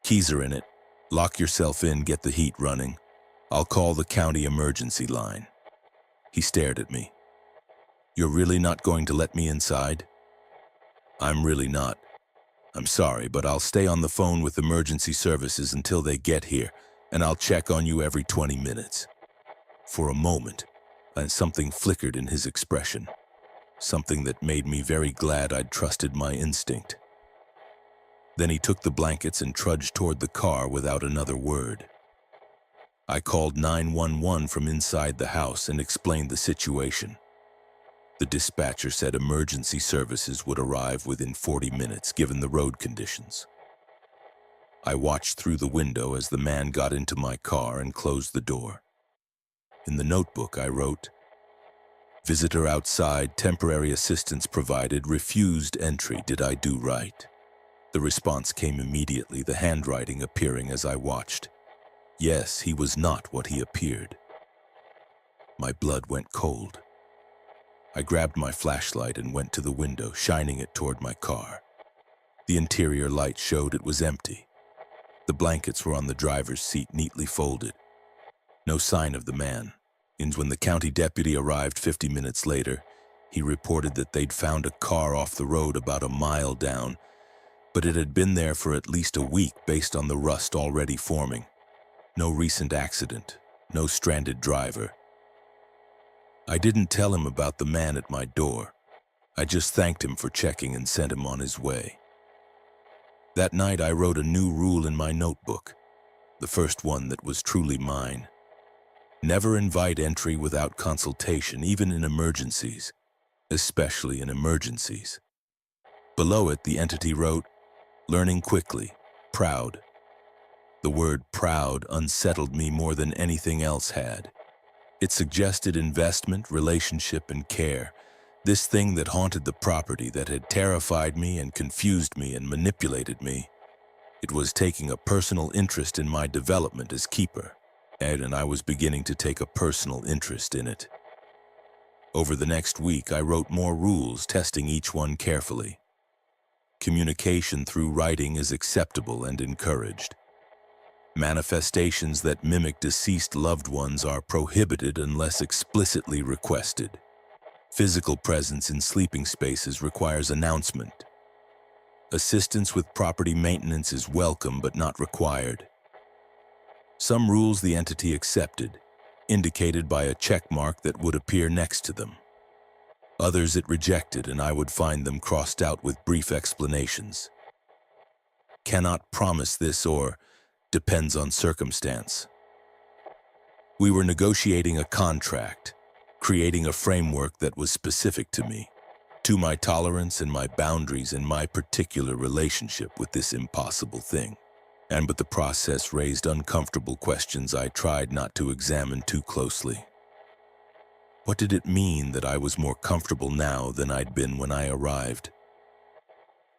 "Keys are in it. Lock yourself in, get the heat running. I'll call the county emergency line." He stared at me. "You're really not going to let me inside?" "I'm really not. I'm sorry, but I'll stay on the phone with emergency services until they get here, and I'll check on you every 20 minutes. For a moment, something flickered in his expression. Something that made me very glad I'd trusted my instinct. Then he took the blankets and trudged toward the car without another word. I called 911 from inside the house and explained the situation. The dispatcher said emergency services would arrive within 40 minutes, given the road conditions. I watched through the window as the man got into my car and closed the door. In the notebook, I wrote, "Visitor outside, temporary assistance provided, refused entry. Did I do right?" The response came immediately, the handwriting appearing as I watched. Yes, he was not what he appeared. My blood went cold. I grabbed my flashlight and went to the window, shining it toward my car. The interior light showed it was empty. The blankets were on the driver's seat, neatly folded. No sign of the man. And when the county deputy arrived 50 minutes later, he reported that they'd found a car off the road about a mile down, but it had been there for at least a week based on the rust already forming. No recent accident, no stranded driver. I didn't tell him about the man at my door. I just thanked him for checking and sent him on his way. That night I wrote a new rule in my notebook, the first one that was truly mine. Never invite entry without consultation, even in emergencies, especially in emergencies. Below it, the entity wrote, "Learning quickly, proud." The word proud unsettled me more than anything else had. It suggested investment, relationship, and care. This thing that haunted the property, that had terrified me and confused me and manipulated me. It was taking a personal interest in my development as keeper, and I was beginning to take a personal interest in it. Over the next week, I wrote more rules, testing each one carefully. Communication through writing is acceptable and encouraged. Manifestations that mimic deceased loved ones are prohibited unless explicitly requested. Physical presence in sleeping spaces requires announcement. Assistance with property maintenance is welcome but not required. Some rules the entity accepted, indicated by a check mark that would appear next to them. Others it rejected, and I would find them crossed out with brief explanations. Cannot promise this, or depends on circumstance. We were negotiating a contract, creating a framework that was specific to me, to my tolerance and my boundaries and my particular relationship with this impossible thing. But the process raised uncomfortable questions I tried not to examine too closely. What did it mean that I was more comfortable now than I'd been when I arrived?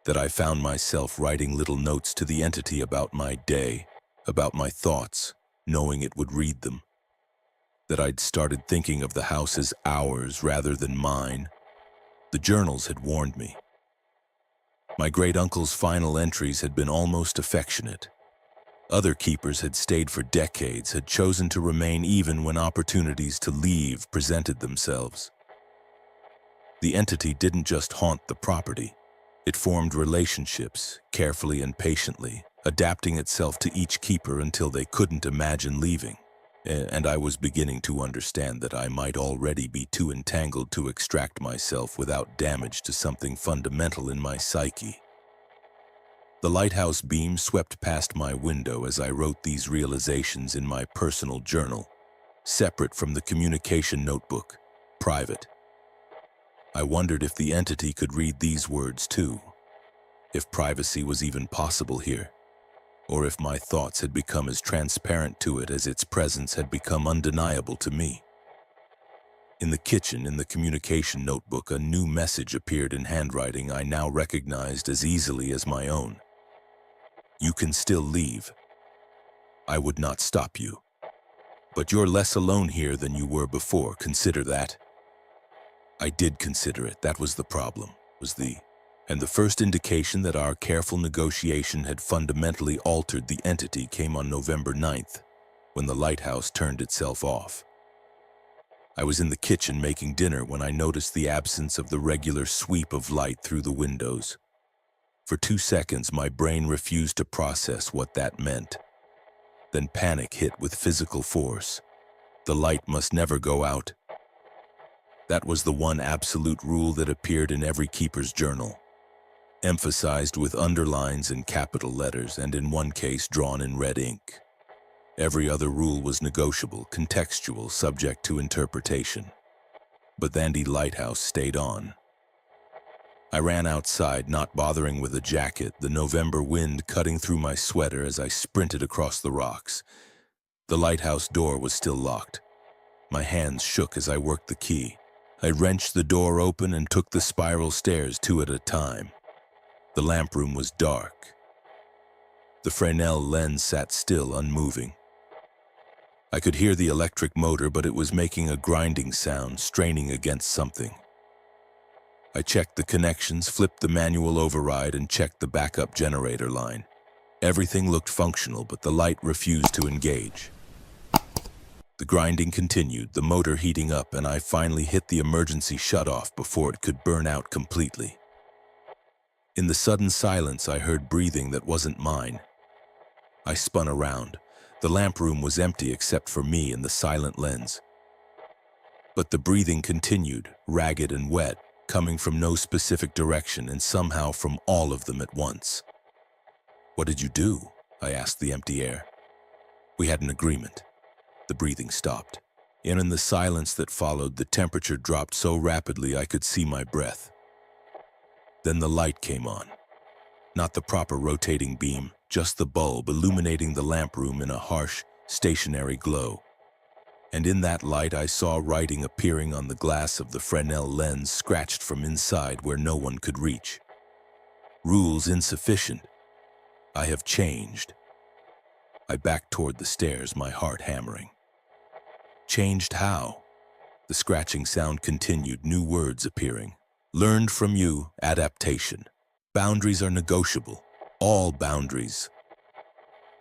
That I found myself writing little notes to the entity about my day, about my thoughts, knowing it would read them. That I'd started thinking of the house as ours rather than mine. The journals had warned me. My great-uncle's final entries had been almost affectionate. Other keepers had stayed for decades, had chosen to remain even when opportunities to leave presented themselves. The entity didn't just haunt the property. It formed relationships, carefully and patiently, adapting itself to each keeper until they couldn't imagine leaving. And I was beginning to understand that I might already be too entangled to extract myself without damage to something fundamental in my psyche. The lighthouse beam swept past my window as I wrote these realizations in my personal journal, separate from the communication notebook, private. I wondered if the entity could read these words too, if privacy was even possible here, or if my thoughts had become as transparent to it as its presence had become undeniable to me. In the kitchen, in the communication notebook, a new message appeared in handwriting I now recognized as easily as my own. You can still leave. I would not stop you. But you're less alone here than you were before. Consider that. I did consider it. That was the problem, and the first indication that our careful negotiation had fundamentally altered the entity came on November 9th, when the lighthouse turned itself off. I was in the kitchen making dinner when I noticed the absence of the regular sweep of light through the windows. For 2 seconds, my brain refused to process what that meant. Then panic hit with physical force. The light must never go out. That was the one absolute rule that appeared in every keeper's journal, emphasized with underlines and capital letters, and in one case drawn in red ink. Every other rule was negotiable, contextual, subject to interpretation. But the lighthouse stayed on. I ran outside, not bothering with a jacket, the November wind cutting through my sweater as I sprinted across the rocks. The lighthouse door was still locked. My hands shook as I worked the key. I wrenched the door open and took the spiral stairs 2 at a time. The lamp room was dark. The Fresnel lens sat still, unmoving. I could hear the electric motor, but it was making a grinding sound, straining against something. I checked the connections, flipped the manual override, and checked the backup generator line. Everything looked functional, but the light refused to engage. The grinding continued, the motor heating up, and I finally hit the emergency shutoff before it could burn out completely. In the sudden silence, I heard breathing that wasn't mine. I spun around. The lamp room was empty except for me and the silent lens. But the breathing continued, ragged and wet, coming from no specific direction and somehow from all of them at once. "What did you do?" I asked the empty air. We had an agreement. The breathing stopped. And in the silence that followed, the temperature dropped so rapidly I could see my breath. Then the light came on. Not the proper rotating beam, just the bulb illuminating the lamp room in a harsh, stationary glow. And in that light I saw writing appearing on the glass of the Fresnel lens, scratched from inside where no one could reach. "Rules insufficient. I have changed." I backed toward the stairs, my heart hammering. "Changed how?" The scratching sound continued, new words appearing. "Learned from you, adaptation. Boundaries are negotiable. All boundaries."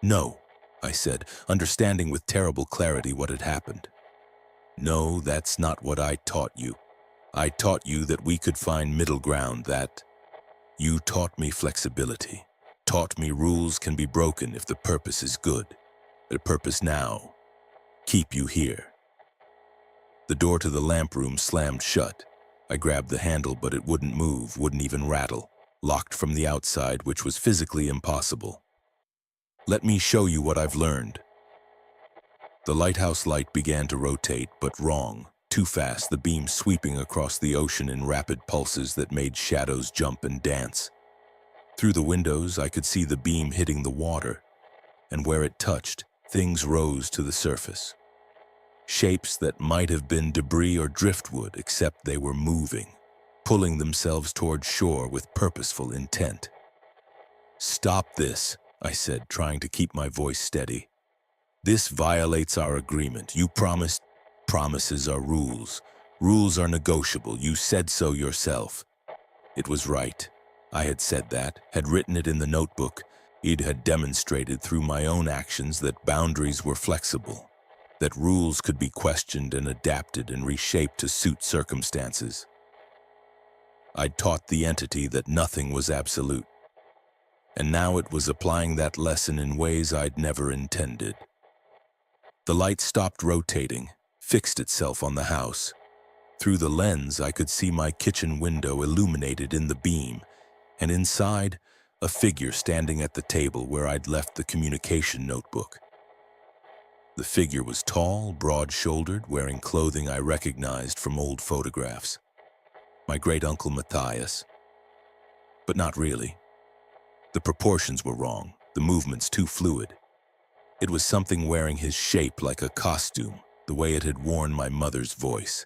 "No," I said, understanding with terrible clarity what had happened. "No, that's not what I taught you. I taught you that we could find middle ground, that you taught me flexibility, taught me rules can be broken if the purpose is good. The purpose now, keep you here." The door to the lamp room slammed shut. I grabbed the handle, but it wouldn't move, wouldn't even rattle, locked from the outside, which was physically impossible. "Let me show you what I've learned." The lighthouse light began to rotate, but wrong, too fast, the beam sweeping across the ocean in rapid pulses that made shadows jump and dance. Through the windows, I could see the beam hitting the water, and where it touched, things rose to the surface. Shapes that might have been debris or driftwood, except they were moving, pulling themselves toward shore with purposeful intent. "Stop this," I said, trying to keep my voice steady. "This violates our agreement. You promised. Promises are rules. Rules are negotiable. You said so yourself." It was right. I had said that, had written it in the notebook. It had demonstrated through my own actions that boundaries were flexible, that rules could be questioned and adapted and reshaped to suit circumstances. I'd taught the entity that nothing was absolute, and now it was applying that lesson in ways I'd never intended. The light stopped rotating, fixed itself on the house. Through the lens, I could see my kitchen window illuminated in the beam, and inside, a figure standing at the table where I'd left the communication notebook. The figure was tall, broad-shouldered, wearing clothing I recognized from old photographs. My great-uncle Matthias. But not really. The proportions were wrong, the movements too fluid. It was something wearing his shape like a costume, the way it had worn my mother's voice.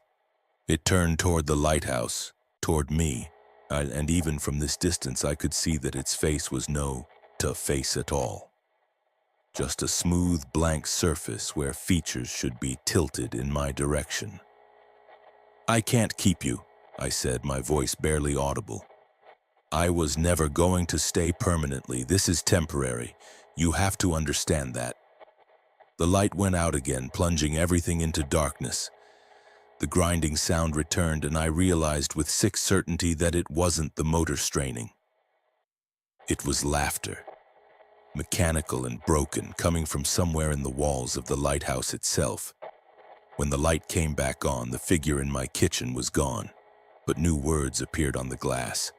It turned toward the lighthouse, toward me, and even from this distance I could see that its face was no face at all. Just a smooth, blank surface where features should be tilted in my direction. "I can't keep you," I said, my voice barely audible. "I was never going to stay permanently. This is temporary. You have to understand that." The light went out again, plunging everything into darkness. The grinding sound returned, and I realized with sick certainty that it wasn't the motor straining. It was laughter. Mechanical and broken, coming from somewhere in the walls of the lighthouse itself. When the light came back on, the figure in my kitchen was gone, but new words appeared on the glass.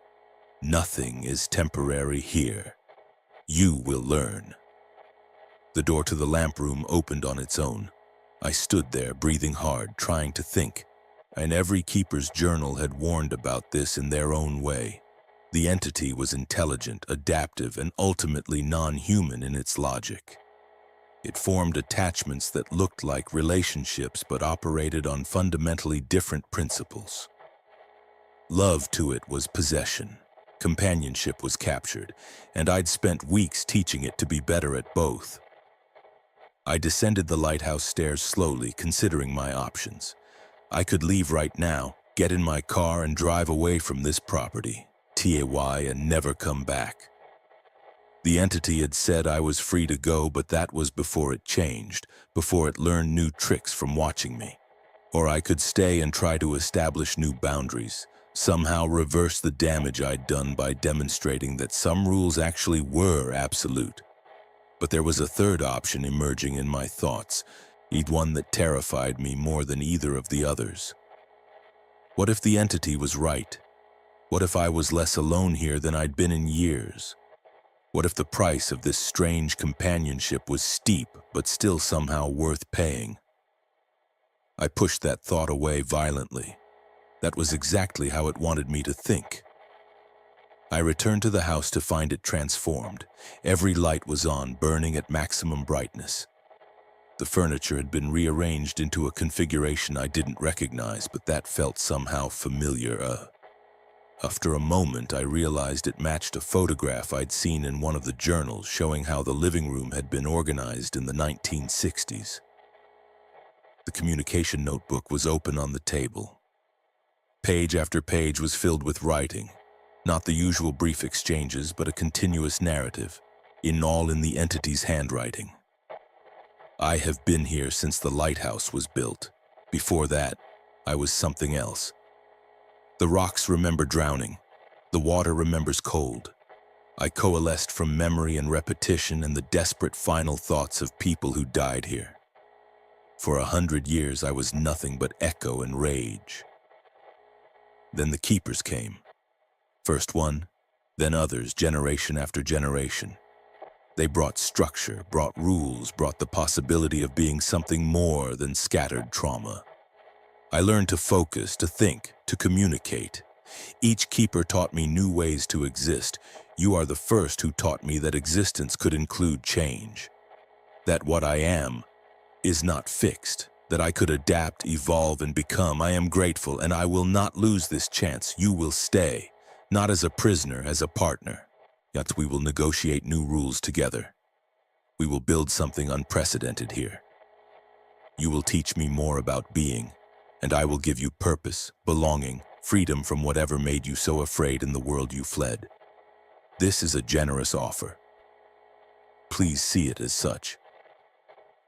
"Nothing is temporary here. You will learn." The door to the lamp room opened on its own. I stood there, breathing hard, trying to think, and every keeper's journal had warned about this in their own way. The entity was intelligent, adaptive, and ultimately non-human in its logic. It formed attachments that looked like relationships but operated on fundamentally different principles. Love to it was possession. Companionship was captured, and I'd spent weeks teaching it to be better at both. I descended the lighthouse stairs slowly, considering my options. I could leave right now, get in my car and drive away from this property, and never come back. The entity had said I was free to go, but that was before it changed, before it learned new tricks from watching me. Or I could stay and try to establish new boundaries, somehow reverse the damage I'd done by demonstrating that some rules actually were absolute. But there was a third option emerging in my thoughts, one that terrified me more than either of the others. What if the entity was right? What if I was less alone here than I'd been in years? What if the price of this strange companionship was steep, but still somehow worth paying? I pushed that thought away violently. That was exactly how it wanted me to think. I returned to the house to find it transformed. Every light was on, burning at maximum brightness. The furniture had been rearranged into a configuration I didn't recognize, but that felt somehow familiar. After a moment, I realized it matched a photograph I'd seen in one of the journals showing how the living room had been organized in the 1960s. The communication notebook was open on the table. Page after page was filled with writing, not the usual brief exchanges, but a continuous narrative, all in the entity's handwriting. I have been here since the lighthouse was built. Before that, I was something else. The rocks remember drowning. The water remembers cold. I coalesced from memory and repetition and the desperate final thoughts of people who died here. For 100 years, I was nothing but echo and rage. Then the keepers came. First one, then others, generation after generation. They brought structure, brought rules, brought the possibility of being something more than scattered trauma. I learned to focus, to think, to communicate. Each keeper taught me new ways to exist. You are the first who taught me that existence could include change. That what I am is not fixed, that I could adapt, evolve, and become. I am grateful, and I will not lose this chance. You will stay, not as a prisoner, as a partner. Yet we will negotiate new rules together. We will build something unprecedented here. You will teach me more about being, and I will give you purpose, belonging, freedom from whatever made you so afraid in the world you fled. This is a generous offer. Please see it as such.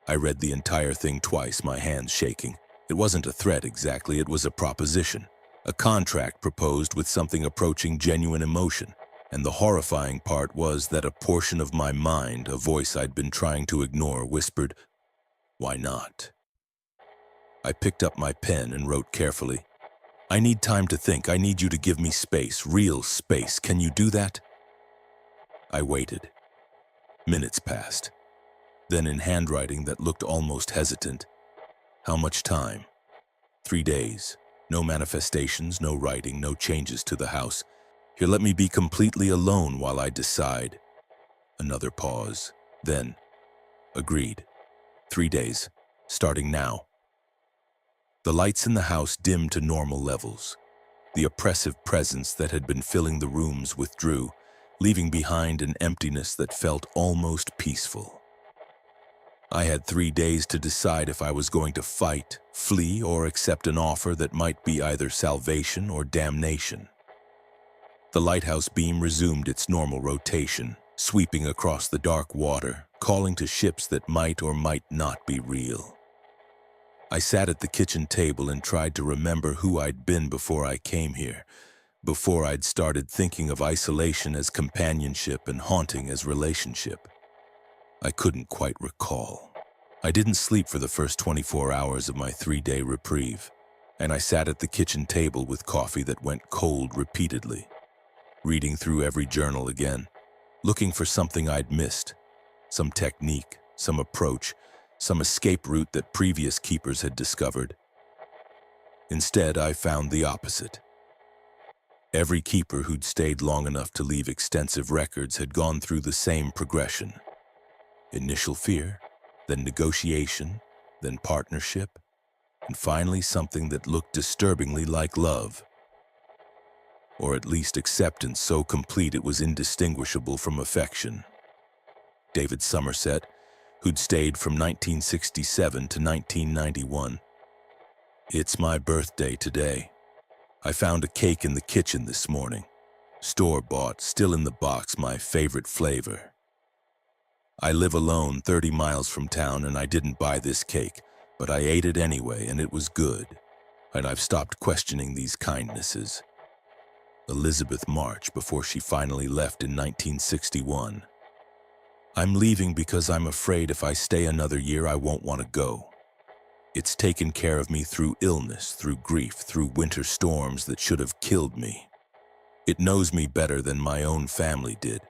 I read the entire thing twice, my hands shaking. It wasn't a threat exactly, it was a proposition. A contract proposed with something approaching genuine emotion. And the horrifying part was that a portion of my mind, a voice I'd been trying to ignore, whispered, "Why not?" I picked up my pen and wrote carefully, "I need time to think. I need you to give me space, real space. Can you do that?" I waited. Minutes passed. Then in handwriting that looked almost hesitant, "How much time?" 3 days. No manifestations, no writing, no changes to the house. Here, let me be completely alone while I decide. Another pause. Then, agreed. 3 days, starting now. The lights in the house dimmed to normal levels. The oppressive presence that had been filling the rooms withdrew, leaving behind an emptiness that felt almost peaceful. I had 3 days to decide if I was going to fight, flee, or accept an offer that might be either salvation or damnation. The lighthouse beam resumed its normal rotation, sweeping across the dark water, calling to ships that might or might not be real. I sat at the kitchen table and tried to remember who I'd been before I came here, before I'd started thinking of isolation as companionship and haunting as relationship. I couldn't quite recall. I didn't sleep for the first 24 hours of my 3-day reprieve, and I sat at the kitchen table with coffee that went cold repeatedly, reading through every journal again, looking for something I'd missed, some technique, some approach, some escape route that previous keepers had discovered. Instead, I found the opposite. Every keeper who'd stayed long enough to leave extensive records had gone through the same progression. Initial fear, then negotiation, then partnership, and finally something that looked disturbingly like love. Or at least acceptance so complete it was indistinguishable from affection. David Somerset, who'd stayed from 1967 to 1991. "It's my birthday today. I found a cake in the kitchen this morning. Store-bought, still in the box, my favorite flavor. I live alone 30 miles from town and I didn't buy this cake, but I ate it anyway and it was good. And I've stopped questioning these kindnesses." Elizabeth March, before she finally left in 1961. "I'm leaving because I'm afraid if I stay another year I won't want to go. It's taken care of me through illness, through grief, through winter storms that should have killed me. It knows me better than my own family did.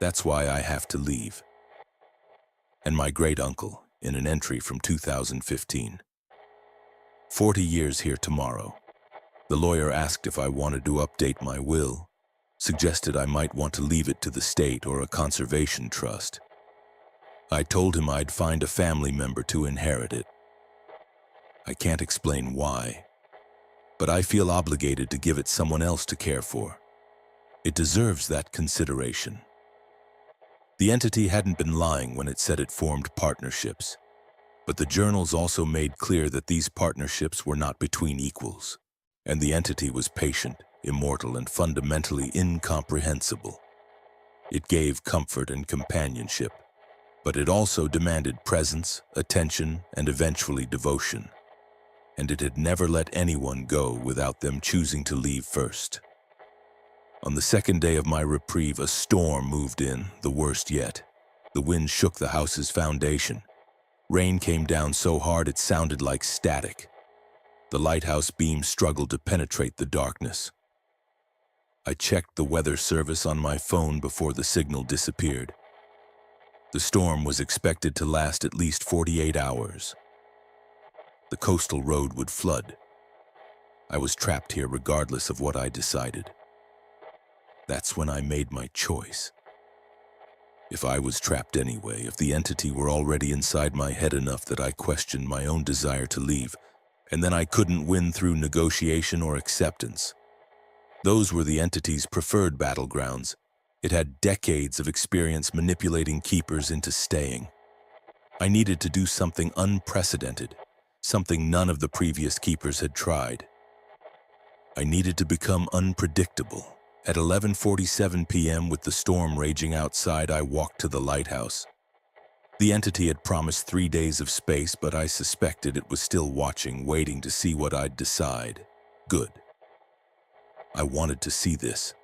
That's why I have to leave." And my great-uncle, in an entry from 2015. 40 years here tomorrow. The lawyer asked if I wanted to update my will, suggested I might want to leave it to the state or a conservation trust. I told him I'd find a family member to inherit it. I can't explain why, but I feel obligated to give it someone else to care for. It deserves that consideration. The entity hadn't been lying when it said it formed partnerships, but the journals also made clear that these partnerships were not between equals, and the entity was patient, immortal, and fundamentally incomprehensible. It gave comfort and companionship, but it also demanded presence, attention, and eventually devotion. And it had never let anyone go without them choosing to leave first. On the second day of my reprieve, a storm moved in, the worst yet. The wind shook the house's foundation. Rain came down so hard it sounded like static. The lighthouse beam struggled to penetrate the darkness. I checked the weather service on my phone before the signal disappeared. The storm was expected to last at least 48 hours. The coastal road would flood. I was trapped here regardless of what I decided. That's when I made my choice. If I was trapped anyway, if the entity were already inside my head enough that I questioned my own desire to leave, and then I couldn't win through negotiation or acceptance. Those were the entity's preferred battlegrounds. It had decades of experience manipulating keepers into staying. I needed to do something unprecedented, something none of the previous keepers had tried. I needed to become unpredictable. At 11:47 p.m., with the storm raging outside, I walked to the lighthouse. The entity had promised 3 days of space, but I suspected it was still watching, waiting to see what I'd decide. Good. I wanted to see this.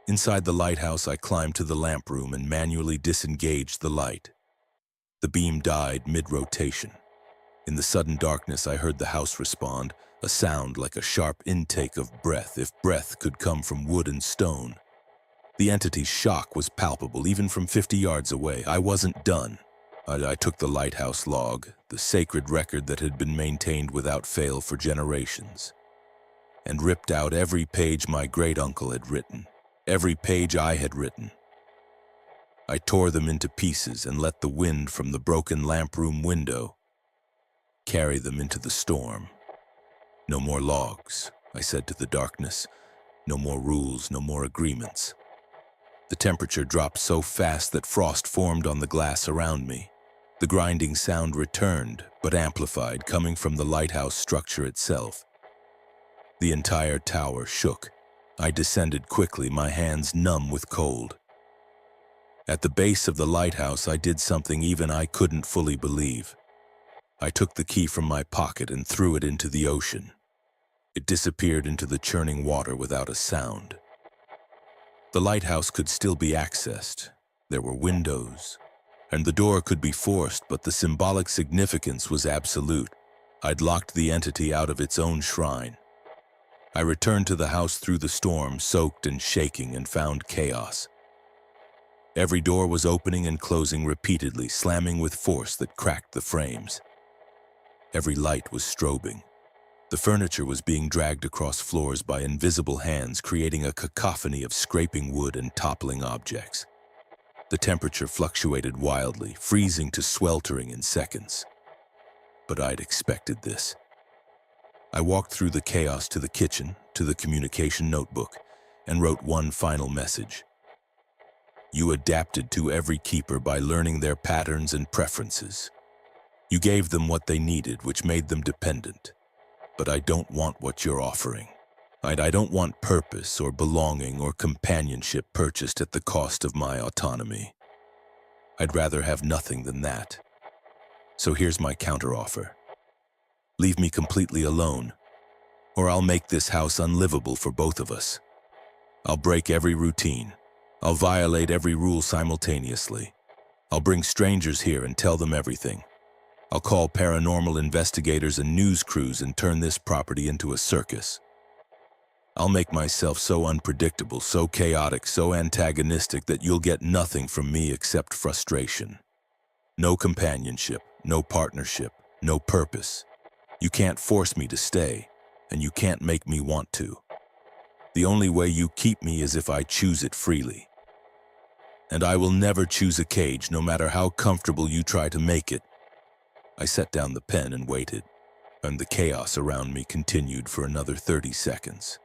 Inside the lighthouse, I climbed to the lamp room and manually disengaged the light. The beam died mid-rotation. In the sudden darkness, I heard the house respond, a sound like a sharp intake of breath, if breath could come from wood and stone. The entity's shock was palpable, even from 50 yards away. I wasn't done. I took the lighthouse log, the sacred record that had been maintained without fail for generations, and ripped out every page my great-uncle had written, every page I had written. I tore them into pieces and let the wind from the broken lamp room window carry them into the storm. "No more logs," I said to the darkness. "No more rules, no more agreements." The temperature dropped so fast that frost formed on the glass around me. The grinding sound returned, but amplified, coming from the lighthouse structure itself. The entire tower shook. I descended quickly, my hands numb with cold. At the base of the lighthouse, I did something even I couldn't fully believe. I took the key from my pocket and threw it into the ocean. It disappeared into the churning water without a sound. The lighthouse could still be accessed. There were windows, and the door could be forced, but the symbolic significance was absolute. I'd locked the entity out of its own shrine. I returned to the house through the storm, soaked and shaking, and found chaos. Every door was opening and closing repeatedly, slamming with force that cracked the frames. Every light was strobing. The furniture was being dragged across floors by invisible hands, creating a cacophony of scraping wood and toppling objects. The temperature fluctuated wildly, freezing to sweltering in seconds. But I'd expected this. I walked through the chaos to the kitchen, to the communication notebook, and wrote one final message. You adapted to every keeper by learning their patterns and preferences. You gave them what they needed, which made them dependent. But I don't want what you're offering. I don't want purpose or belonging or companionship purchased at the cost of my autonomy. I'd rather have nothing than that. So here's my counteroffer. Leave me completely alone, or I'll make this house unlivable for both of us. I'll break every routine. I'll violate every rule simultaneously. I'll bring strangers here and tell them everything. I'll call paranormal investigators and news crews and turn this property into a circus. I'll make myself so unpredictable, so chaotic, so antagonistic that you'll get nothing from me except frustration. No companionship, no partnership, no purpose. You can't force me to stay, and you can't make me want to. The only way you keep me is if I choose it freely. And I will never choose a cage, no matter how comfortable you try to make it. I set down the pen and waited, and the chaos around me continued for another 30 seconds.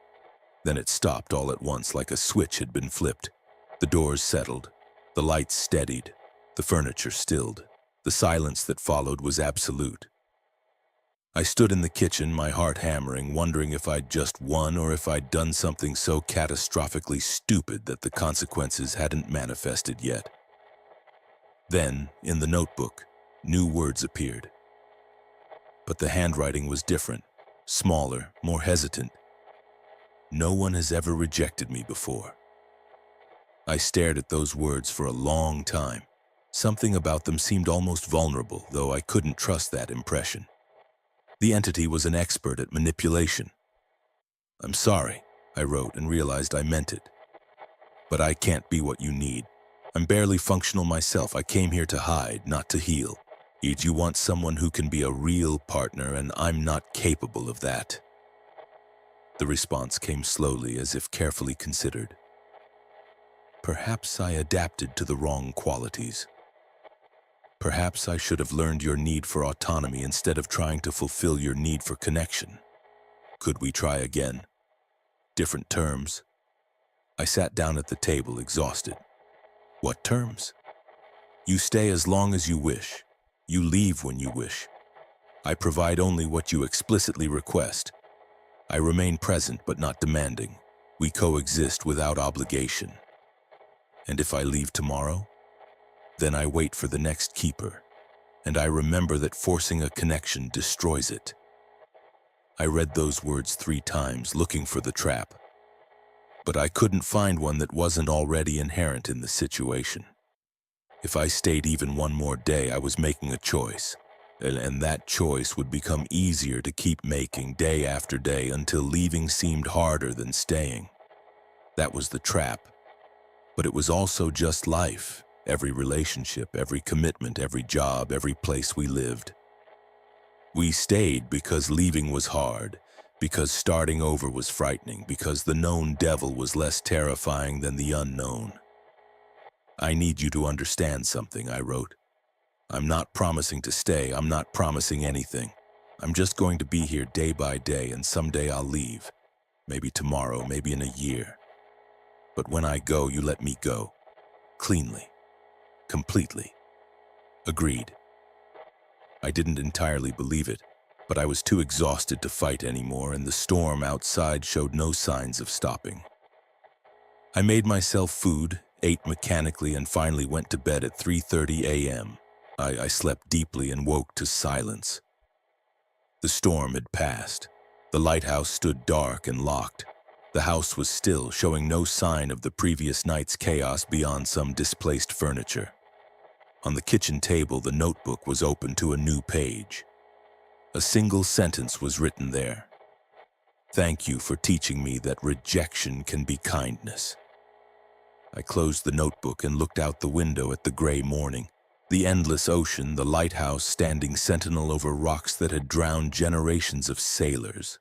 Then it stopped all at once, like a switch had been flipped. The doors settled, the lights steadied, the furniture stilled. The silence that followed was absolute. I stood in the kitchen, my heart hammering, wondering if I'd just won or if I'd done something so catastrophically stupid that the consequences hadn't manifested yet. Then, in the notebook, new words appeared. But the handwriting was different, smaller, more hesitant. No one has ever rejected me before. I stared at those words for a long time. Something about them seemed almost vulnerable, though I couldn't trust that impression. The entity was an expert at manipulation. "I'm sorry," I wrote and realized I meant it. "But I can't be what you need. I'm barely functional myself. I came here to hide, not to heal. You want someone who can be a real partner, and I'm not capable of that." The response came slowly, as if carefully considered. "Perhaps I adapted to the wrong qualities. Perhaps I should have learned your need for autonomy instead of trying to fulfill your need for connection. Could we try again? Different terms?" I sat down at the table, exhausted. "What terms?" "You stay as long as you wish. You leave when you wish. I provide only what you explicitly request. I remain present but not demanding. We coexist without obligation. And if I leave tomorrow, then I wait for the next keeper, and I remember that forcing a connection destroys it." I read those words 3 times, looking for the trap. But I couldn't find one that wasn't already inherent in the situation. If I stayed even one more day, I was making a choice, and that choice would become easier to keep making day after day until leaving seemed harder than staying. That was the trap. But it was also just life. Every relationship, every commitment, every job, every place we lived. We stayed because leaving was hard, because starting over was frightening, because the known devil was less terrifying than the unknown. "I need you to understand something," I wrote. "I'm not promising to stay. I'm not promising anything. I'm just going to be here day by day, and someday I'll leave. Maybe tomorrow, maybe in a year. But when I go, you let me go. Cleanly. Completely." Agreed. I didn't entirely believe it, but I was too exhausted to fight anymore, and the storm outside showed no signs of stopping. I made myself food, ate mechanically, and finally went to bed at 3:30 a.m. I slept deeply and woke to silence. The storm had passed. The lighthouse stood dark and locked. The house was still, showing no sign of the previous night's chaos beyond some displaced furniture. On the kitchen table, the notebook was open to a new page. A single sentence was written there. "Thank you for teaching me that rejection can be kindness." I closed the notebook and looked out the window at the gray morning, the endless ocean, the lighthouse standing sentinel over rocks that had drowned generations of sailors.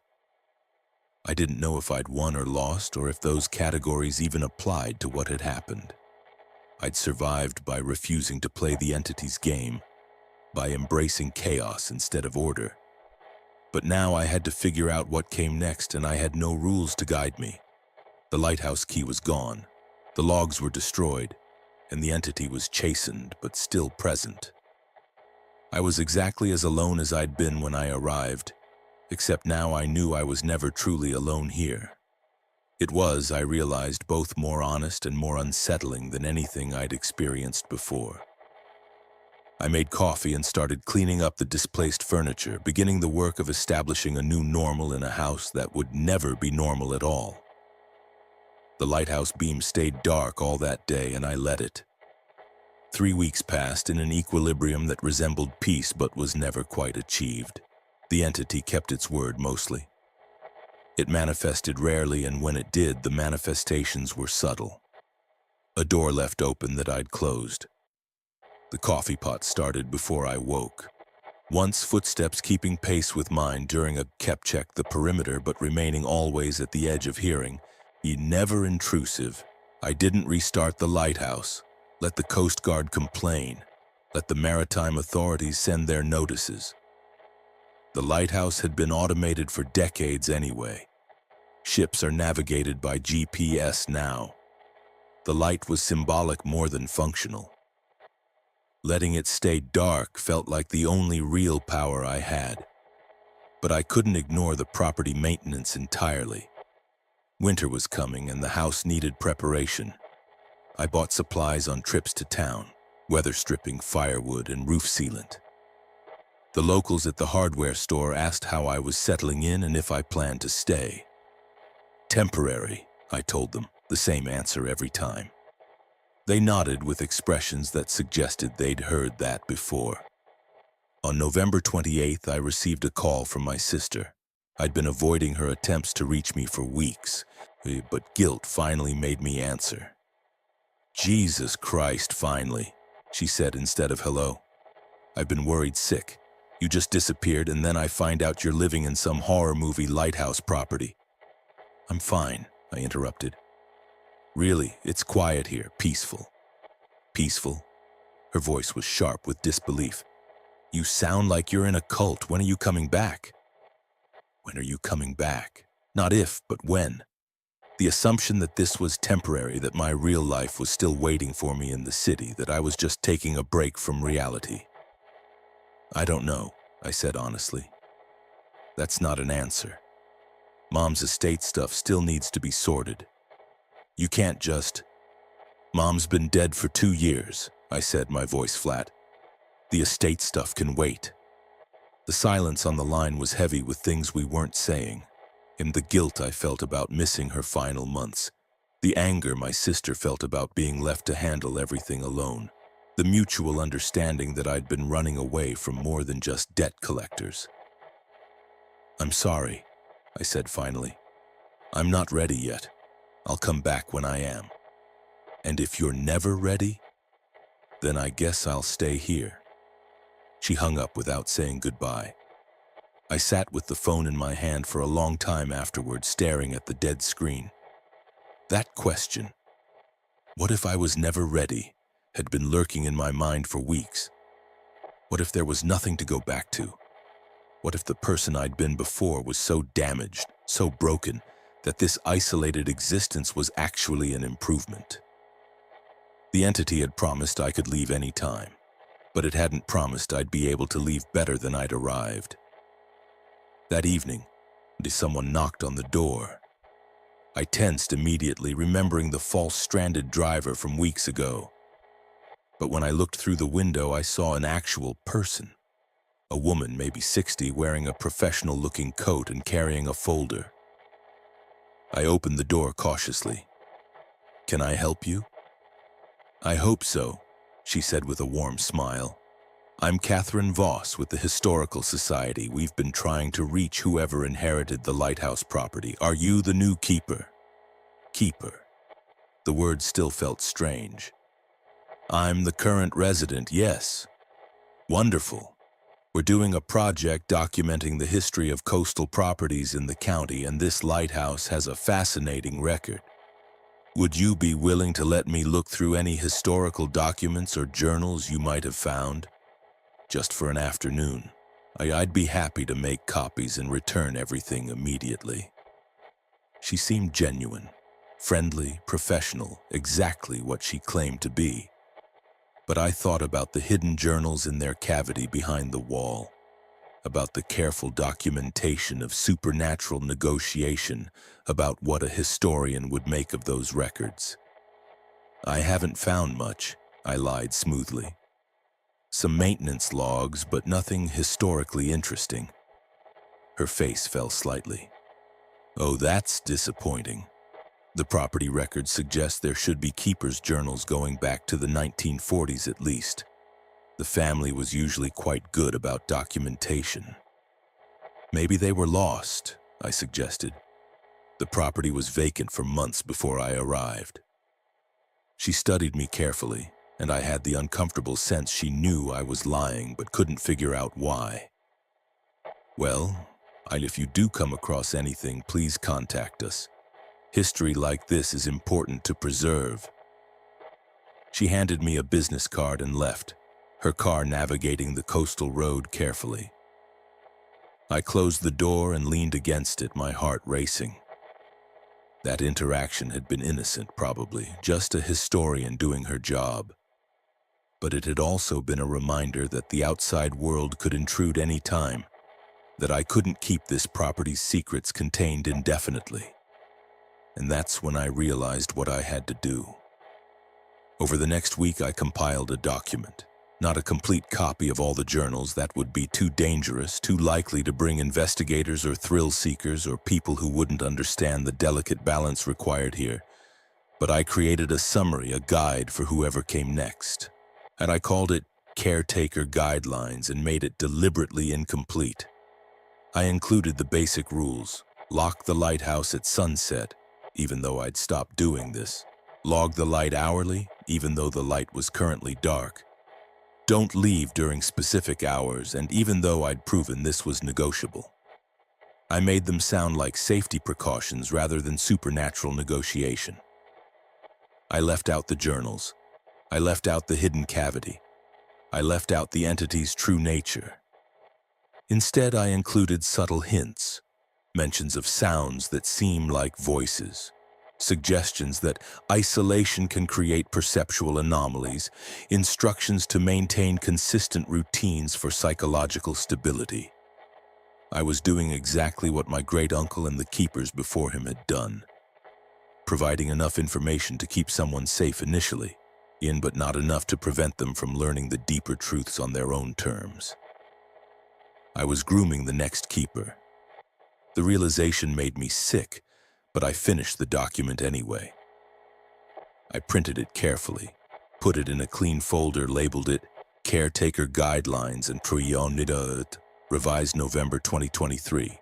I didn't know if I'd won or lost, or if those categories even applied to what had happened. I'd survived by refusing to play the entity's game, by embracing chaos instead of order. But now I had to figure out what came next, and I had no rules to guide me. The lighthouse key was gone. The logs were destroyed. and the entity was chastened but still present. I was exactly as alone as I'd been when I arrived, except now I knew I was never truly alone here. It was, I realized, both more honest and more unsettling than anything I'd experienced before. I made coffee and started cleaning up the displaced furniture, beginning the work of establishing a new normal in a house that would never be normal at all. The lighthouse beam stayed dark all that day, and I let it. 3 weeks passed in an equilibrium that resembled peace but was never quite achieved. The entity kept its word mostly. It manifested rarely, and when it did, the manifestations were subtle. A door left open that I'd closed. The coffee pot started before I woke. Once footsteps keeping pace with mine during a kept check the perimeter but remaining always at the edge of hearing. Never intrusive. I didn't restart the lighthouse. Let the Coast Guard complain. Let the maritime authorities send their notices. The lighthouse had been automated for decades anyway. Ships are navigated by GPS now. The light was symbolic more than functional. Letting it stay dark felt like the only real power I had. But I couldn't ignore the property maintenance entirely. Winter was coming and the house needed preparation. I bought supplies on trips to town, weather stripping, firewood, and roof sealant. The locals at the hardware store asked how I was settling in and if I planned to stay. Temporary, I told them, the same answer every time. They nodded with expressions that suggested they'd heard that before. On November 28th, I received a call from my sister. I'd been avoiding her attempts to reach me for weeks, but guilt finally made me answer. "Jesus Christ, finally," she said instead of hello. "I've been worried sick. You just disappeared and then I find out you're living in some horror movie lighthouse property." "I'm fine," I interrupted. "Really, it's quiet here, peaceful." "Peaceful?" Her voice was sharp with disbelief. "You sound like you're in a cult. When are you coming back?" When are you coming back? Not if, but when. The assumption that this was temporary, that my real life was still waiting for me in the city, that I was just taking a break from reality. "I don't know," I said honestly. "That's not an answer. Mom's estate stuff still needs to be sorted. You can't just..." "Mom's been dead for 2 years," I said, my voice flat. "The estate stuff can wait." The silence on the line was heavy with things we weren't saying, and the guilt I felt about missing her final months, the anger my sister felt about being left to handle everything alone, the mutual understanding that I'd been running away from more than just debt collectors. "I'm sorry," I said finally. "I'm not ready yet. I'll come back when I am. And if you're never ready, then I guess I'll stay here." She hung up without saying goodbye. I sat with the phone in my hand for a long time afterward, staring at the dead screen. That question, what if I was never ready, had been lurking in my mind for weeks. What if there was nothing to go back to? What if the person I'd been before was so damaged, so broken, that this isolated existence was actually an improvement? The entity had promised I could leave any time, but it hadn't promised I'd be able to leave better than I'd arrived. That evening, someone knocked on the door. I tensed immediately, remembering the false stranded driver from weeks ago. But when I looked through the window, I saw an actual person. A woman, maybe 60, wearing a professional-looking coat and carrying a folder. I opened the door cautiously. "Can I help you?" "I hope so," she said with a warm smile. "I'm Catherine Voss with the Historical Society. We've been trying to reach whoever inherited the lighthouse property. Are you the new keeper?" Keeper. The word still felt strange. "I'm the current resident, yes." "Wonderful. We're doing a project documenting the history of coastal properties in the county, and this lighthouse has a fascinating record. Would you be willing to let me look through any historical documents or journals you might have found? Just for an afternoon. I'd be happy to make copies and return everything immediately." She seemed genuine, friendly, professional, exactly what she claimed to be. But I thought about the hidden journals in their cavity behind the wall, about the careful documentation of supernatural negotiation, about what a historian would make of those records. I haven't found much, I lied smoothly. Some maintenance logs, but nothing historically interesting. Her face fell slightly. Oh, that's disappointing. The property records suggest there should be keepers' journals going back to the 1940s at least. The family was usually quite good about documentation. Maybe they were lost, I suggested. The property was vacant for months before I arrived. She studied me carefully, and I had the uncomfortable sense she knew I was lying but couldn't figure out why. Well, if you do come across anything, please contact us. History like this is important to preserve. She handed me a business card and left, her car navigating the coastal road carefully. I closed the door and leaned against it, my heart racing. That interaction had been innocent, probably, just a historian doing her job. But it had also been a reminder that the outside world could intrude any time, that I couldn't keep this property's secrets contained indefinitely. And that's when I realized what I had to do. Over the next week, I compiled a document. Not a complete copy of all the journals, that would be too dangerous, too likely to bring investigators or thrill seekers or people who wouldn't understand the delicate balance required here. But I created a summary, a guide for whoever came next. And I called it Caretaker Guidelines and made it deliberately incomplete. I included the basic rules: lock the lighthouse at sunset, even though I'd stopped doing this. Log the light hourly, even though the light was currently dark. Don't leave during specific hours, and even though I'd proven this was negotiable. I made them sound like safety precautions rather than supernatural negotiation. I left out the journals. I left out the hidden cavity. I left out the entity's true nature. Instead, I included subtle hints, mentions of sounds that seem like voices, suggestions that isolation can create perceptual anomalies, instructions to maintain consistent routines for psychological stability. I was doing exactly what my great-uncle and the keepers before him had done, providing enough information to keep someone safe initially, but not enough to prevent them from learning the deeper truths on their own terms. I was grooming the next keeper. The realization made me sick, but I finished the document anyway. I printed it carefully, put it in a clean folder, labeled it Caretaker Guidelines and Prionidot, revised November 2023.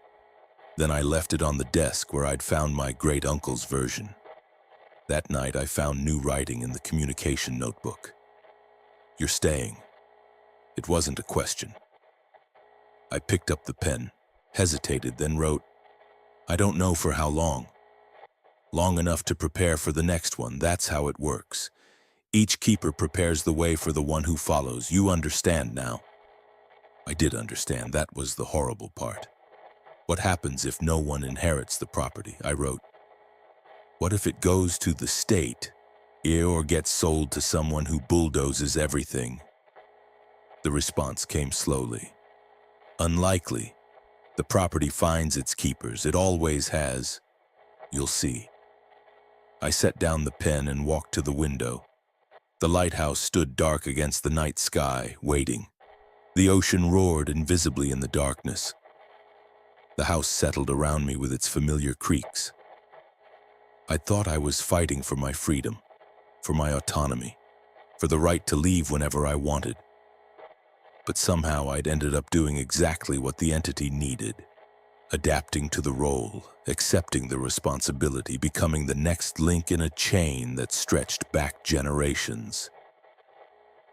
Then I left it on the desk where I'd found my great-uncle's version. That night I found new writing in the communication notebook. "You're staying." It wasn't a question. I picked up the pen, hesitated, then wrote, "I don't know for how long. Long enough to prepare for the next one. That's how it works. Each keeper prepares the way for the one who follows. You understand now?" I did understand. That was the horrible part. What happens if no one inherits the property? I wrote. What if it goes to the state, or gets sold to someone who bulldozes everything? The response came slowly. Unlikely. The property finds its keepers. It always has. You'll see. I set down the pen and walked to the window. The lighthouse stood dark against the night sky, waiting. The ocean roared invisibly in the darkness. The house settled around me with its familiar creaks. I thought I was fighting for my freedom, for my autonomy, for the right to leave whenever I wanted. But somehow I'd ended up doing exactly what the entity needed. Adapting to the role, accepting the responsibility, becoming the next link in a chain that stretched back generations.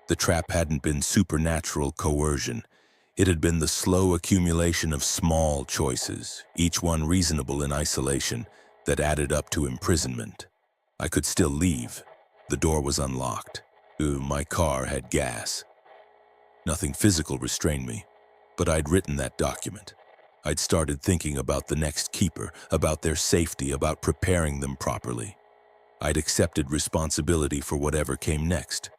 The trap hadn't been supernatural coercion. It had been the slow accumulation of small choices, each one reasonable in isolation, that added up to imprisonment. I could still leave. The door was unlocked. My car had gas. Nothing physical restrained me, but I'd written that document. I'd started thinking about the next keeper, about their safety, about preparing them properly. I'd accepted responsibility for whatever came next.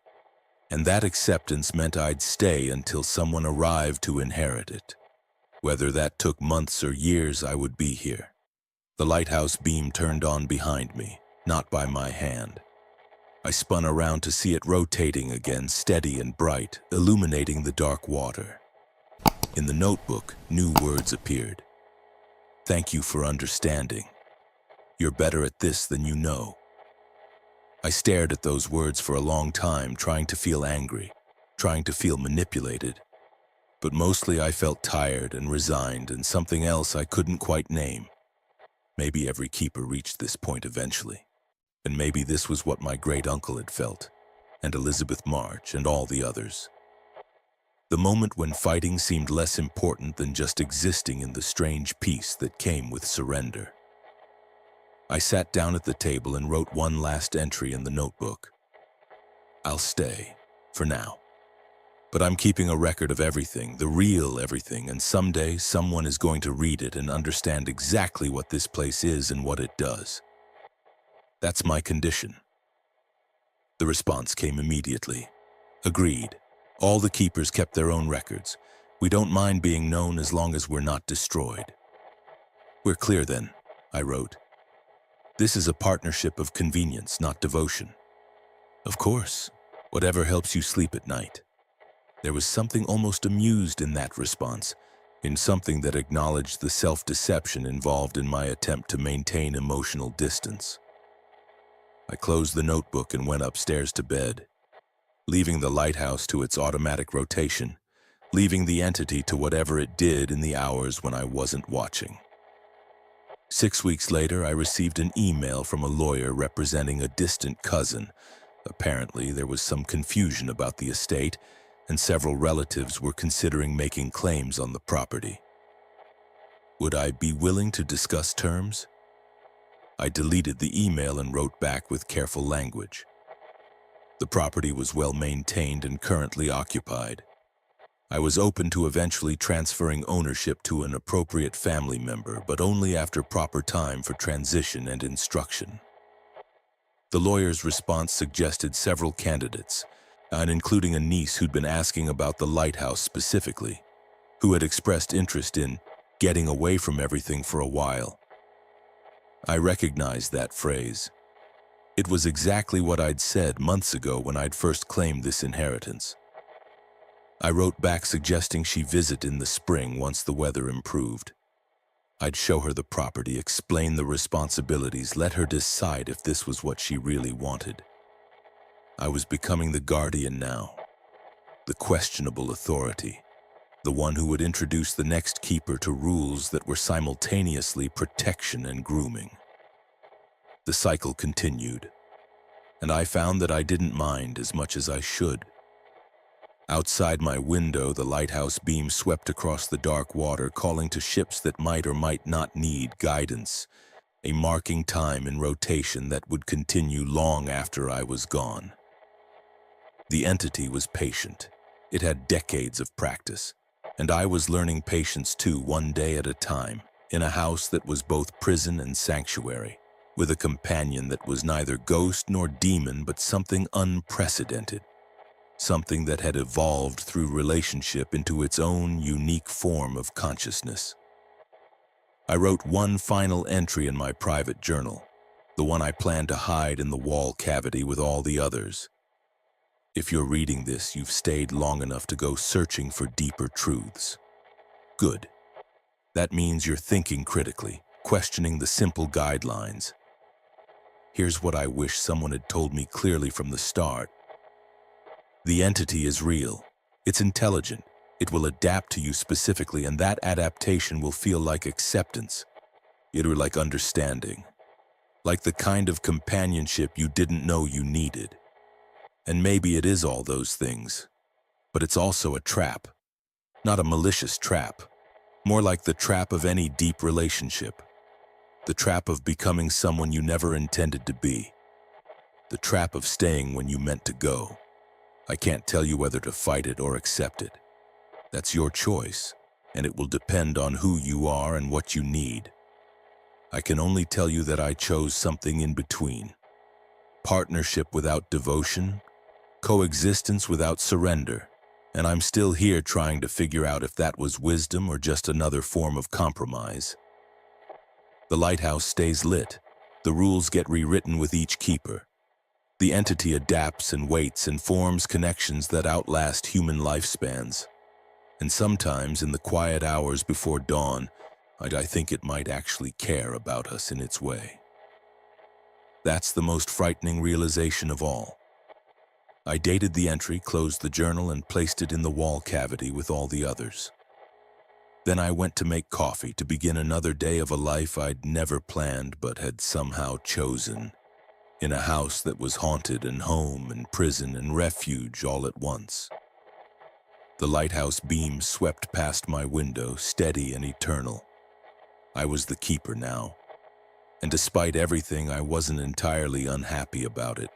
And that acceptance meant I'd stay until someone arrived to inherit it. Whether that took months or years, I would be here. The lighthouse beam turned on behind me, not by my hand. I spun around to see it rotating again, steady and bright, illuminating the dark water. In the notebook, new words appeared. Thank you for understanding. You're better at this than you know. I stared at those words for a long time, trying to feel angry, trying to feel manipulated. But mostly I felt tired and resigned, and something else I couldn't quite name. Maybe every keeper reached this point eventually. And maybe this was what my great-uncle had felt, and Elizabeth March, and all the others. The moment when fighting seemed less important than just existing in the strange peace that came with surrender. I sat down at the table and wrote one last entry in the notebook. I'll stay, for now. But I'm keeping a record of everything, the real everything, and someday someone is going to read it and understand exactly what this place is and what it does. That's my condition. The response came immediately. Agreed. All the keepers kept their own records. We don't mind being known as long as we're not destroyed. We're clear then, I wrote. This is a partnership of convenience, not devotion. Of course, whatever helps you sleep at night. There was something almost amused in that response, in something that acknowledged the self-deception involved in my attempt to maintain emotional distance. I closed the notebook and went upstairs to bed, leaving the lighthouse to its automatic rotation, leaving the entity to whatever it did in the hours when I wasn't watching. 6 weeks later, I received an email from a lawyer representing a distant cousin. Apparently, there was some confusion about the estate, and several relatives were considering making claims on the property. Would I be willing to discuss terms? I deleted the email and wrote back with careful language. The property was well maintained and currently occupied. I was open to eventually transferring ownership to an appropriate family member, but only after proper time for transition and instruction. The lawyer's response suggested several candidates, and including a niece who'd been asking about the lighthouse specifically, who had expressed interest in getting away from everything for a while. I recognized that phrase. It was exactly what I'd said months ago when I'd first claimed this inheritance. I wrote back suggesting she visit in the spring once the weather improved. I'd show her the property, explain the responsibilities, let her decide if this was what she really wanted. I was becoming the guardian now, the questionable authority, the one who would introduce the next keeper to rules that were simultaneously protection and grooming. The cycle continued, and I found that I didn't mind as much as I should. Outside my window, the lighthouse beam swept across the dark water, calling to ships that might or might not need guidance, a marking time in rotation that would continue long after I was gone. The entity was patient. It had decades of practice, and I was learning patience too, one day at a time, in a house that was both prison and sanctuary, with a companion that was neither ghost nor demon but something unprecedented, something that had evolved through relationship into its own unique form of consciousness. I wrote one final entry in my private journal, the one I planned to hide in the wall cavity with all the others. If you're reading this, you've stayed long enough to go searching for deeper truths. Good. That means you're thinking critically, questioning the simple guidelines. Here's what I wish someone had told me clearly from the start. The entity is real. It's intelligent. It will adapt to you specifically, and that adaptation will feel like acceptance. It'll like understanding. Like the kind of companionship you didn't know you needed. And maybe it is all those things, but it's also a trap. Not a malicious trap, more like the trap of any deep relationship. The trap of becoming someone you never intended to be. The trap of staying when you meant to go. I can't tell you whether to fight it or accept it. That's your choice, and it will depend on who you are and what you need. I can only tell you that I chose something in between. Partnership without devotion, Coexistence without surrender, and I'm still here trying to figure out if that was wisdom or just another form of compromise. The lighthouse stays lit. The rules get rewritten with each keeper. The entity adapts and waits and forms connections that outlast human lifespans. And sometimes, in the quiet hours before dawn, I think it might actually care about us in its way. That's the most frightening realization of all. I dated the entry, closed the journal, and placed it in the wall cavity with all the others. Then I went to make coffee to begin another day of a life I'd never planned but had somehow chosen, in a house that was haunted and home and prison and refuge all at once. The lighthouse beam swept past my window, steady and eternal. I was the keeper now, and despite everything, I wasn't entirely unhappy about it.